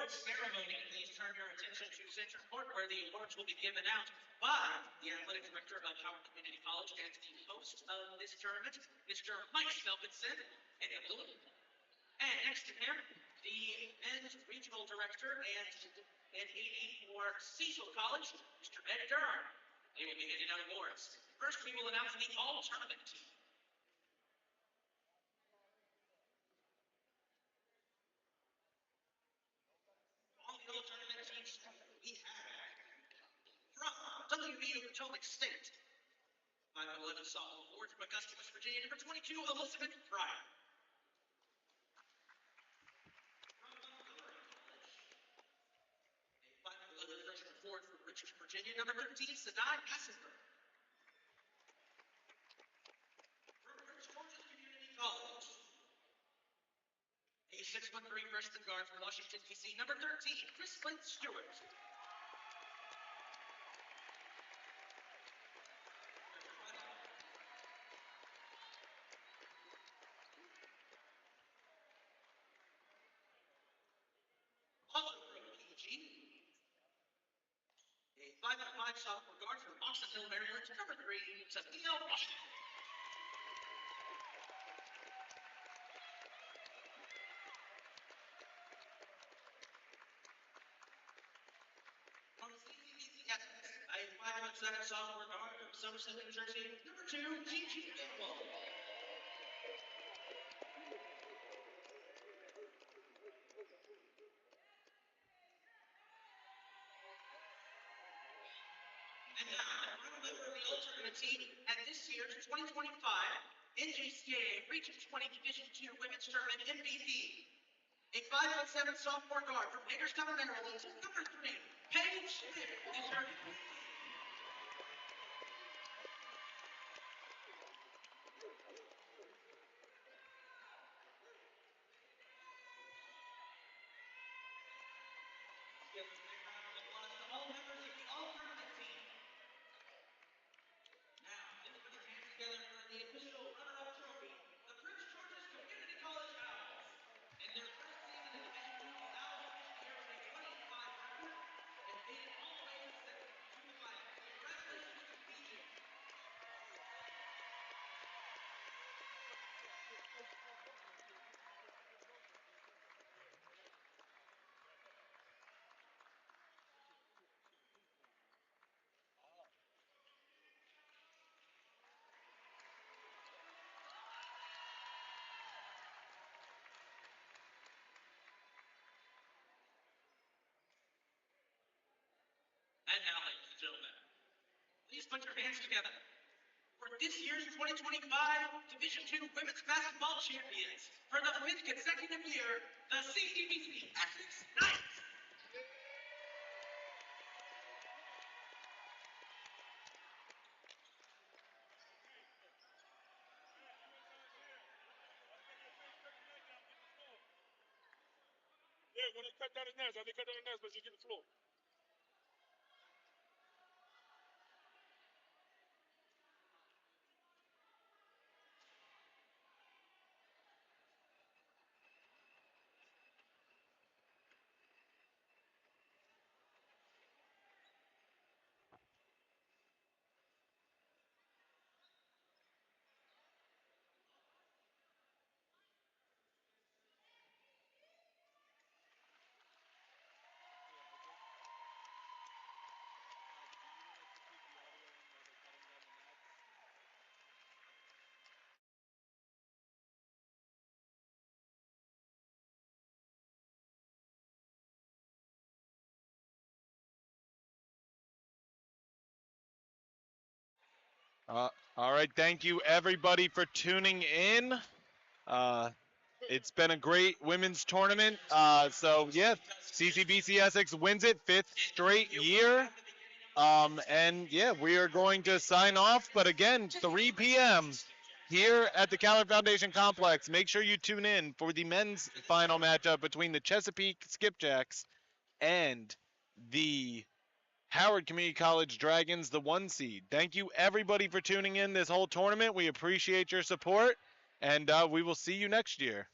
awards ceremony. Please turn your attention to Center Court, where the awards will be given out by the athletic director of Howard Community College and the host of this tournament, Mr. Mike Smelkinson. And next to him, the men's regional director and AD for Cecil College, Mr. Ed Durham. They will be handing out awards. First, we will announce the all-tournament team. All the all-tournament teams we have from WVU Potomac State, 5'11" sophomore forward from Augusta, West Virginia, number 22, Elizabeth Pryor. From Montgomery College, a 5'11" freshman forward from Richmond, Virginia, number 13, Sadai Kassenberg. From Prince George's Community College, a 6'3" freshman guard from Washington, D.C., number 13, Crispin Stewart. Also from PG, a 5'5" sophomore guard from Oxon Hill, Maryland, number 3, Sabino Washington. From CCBC Essex, a 5'7" sophomore guard from Somerset, New Jersey, number 2, Gigi Gamble. And now, the final member of the all-tournament team at this year's 2025 NJCAA Region 20 Division II Women's Tournament MVP. A 5'7" sophomore guard from Hagerstown, Maryland, number 3, Paige Smith is her MVP. Give a big round of applause to all members of the all-tournament team. Now, let's put your hands together for the official runner-up trophy, the Prince George's Community College Owls. In their first season in Division II, the Owls finished the year with a 25 record and made it all the way to the finals. Congratulations to PG. And now, ladies and gentlemen, please put your hands together for this year's 2025 Division II Women's Basketball Champions. For the 5th consecutive year, the CCBC Essex Knights. Yeah, when they cut down his nails, they cut down his nails, but you get the floor. All right, thank you everybody for tuning in. It's been a great women's tournament. So yeah, CCBC Essex wins it 5th straight year. And yeah, we are going to sign off. But again, 3 p.m. here at the Caller Foundation Complex. Make sure you tune in for the men's final matchup between the Chesapeake Skipjacks and the Howard Community College Dragons, the 1 seed. Thank you everybody for tuning in this whole tournament. We appreciate your support, and we will see you next year.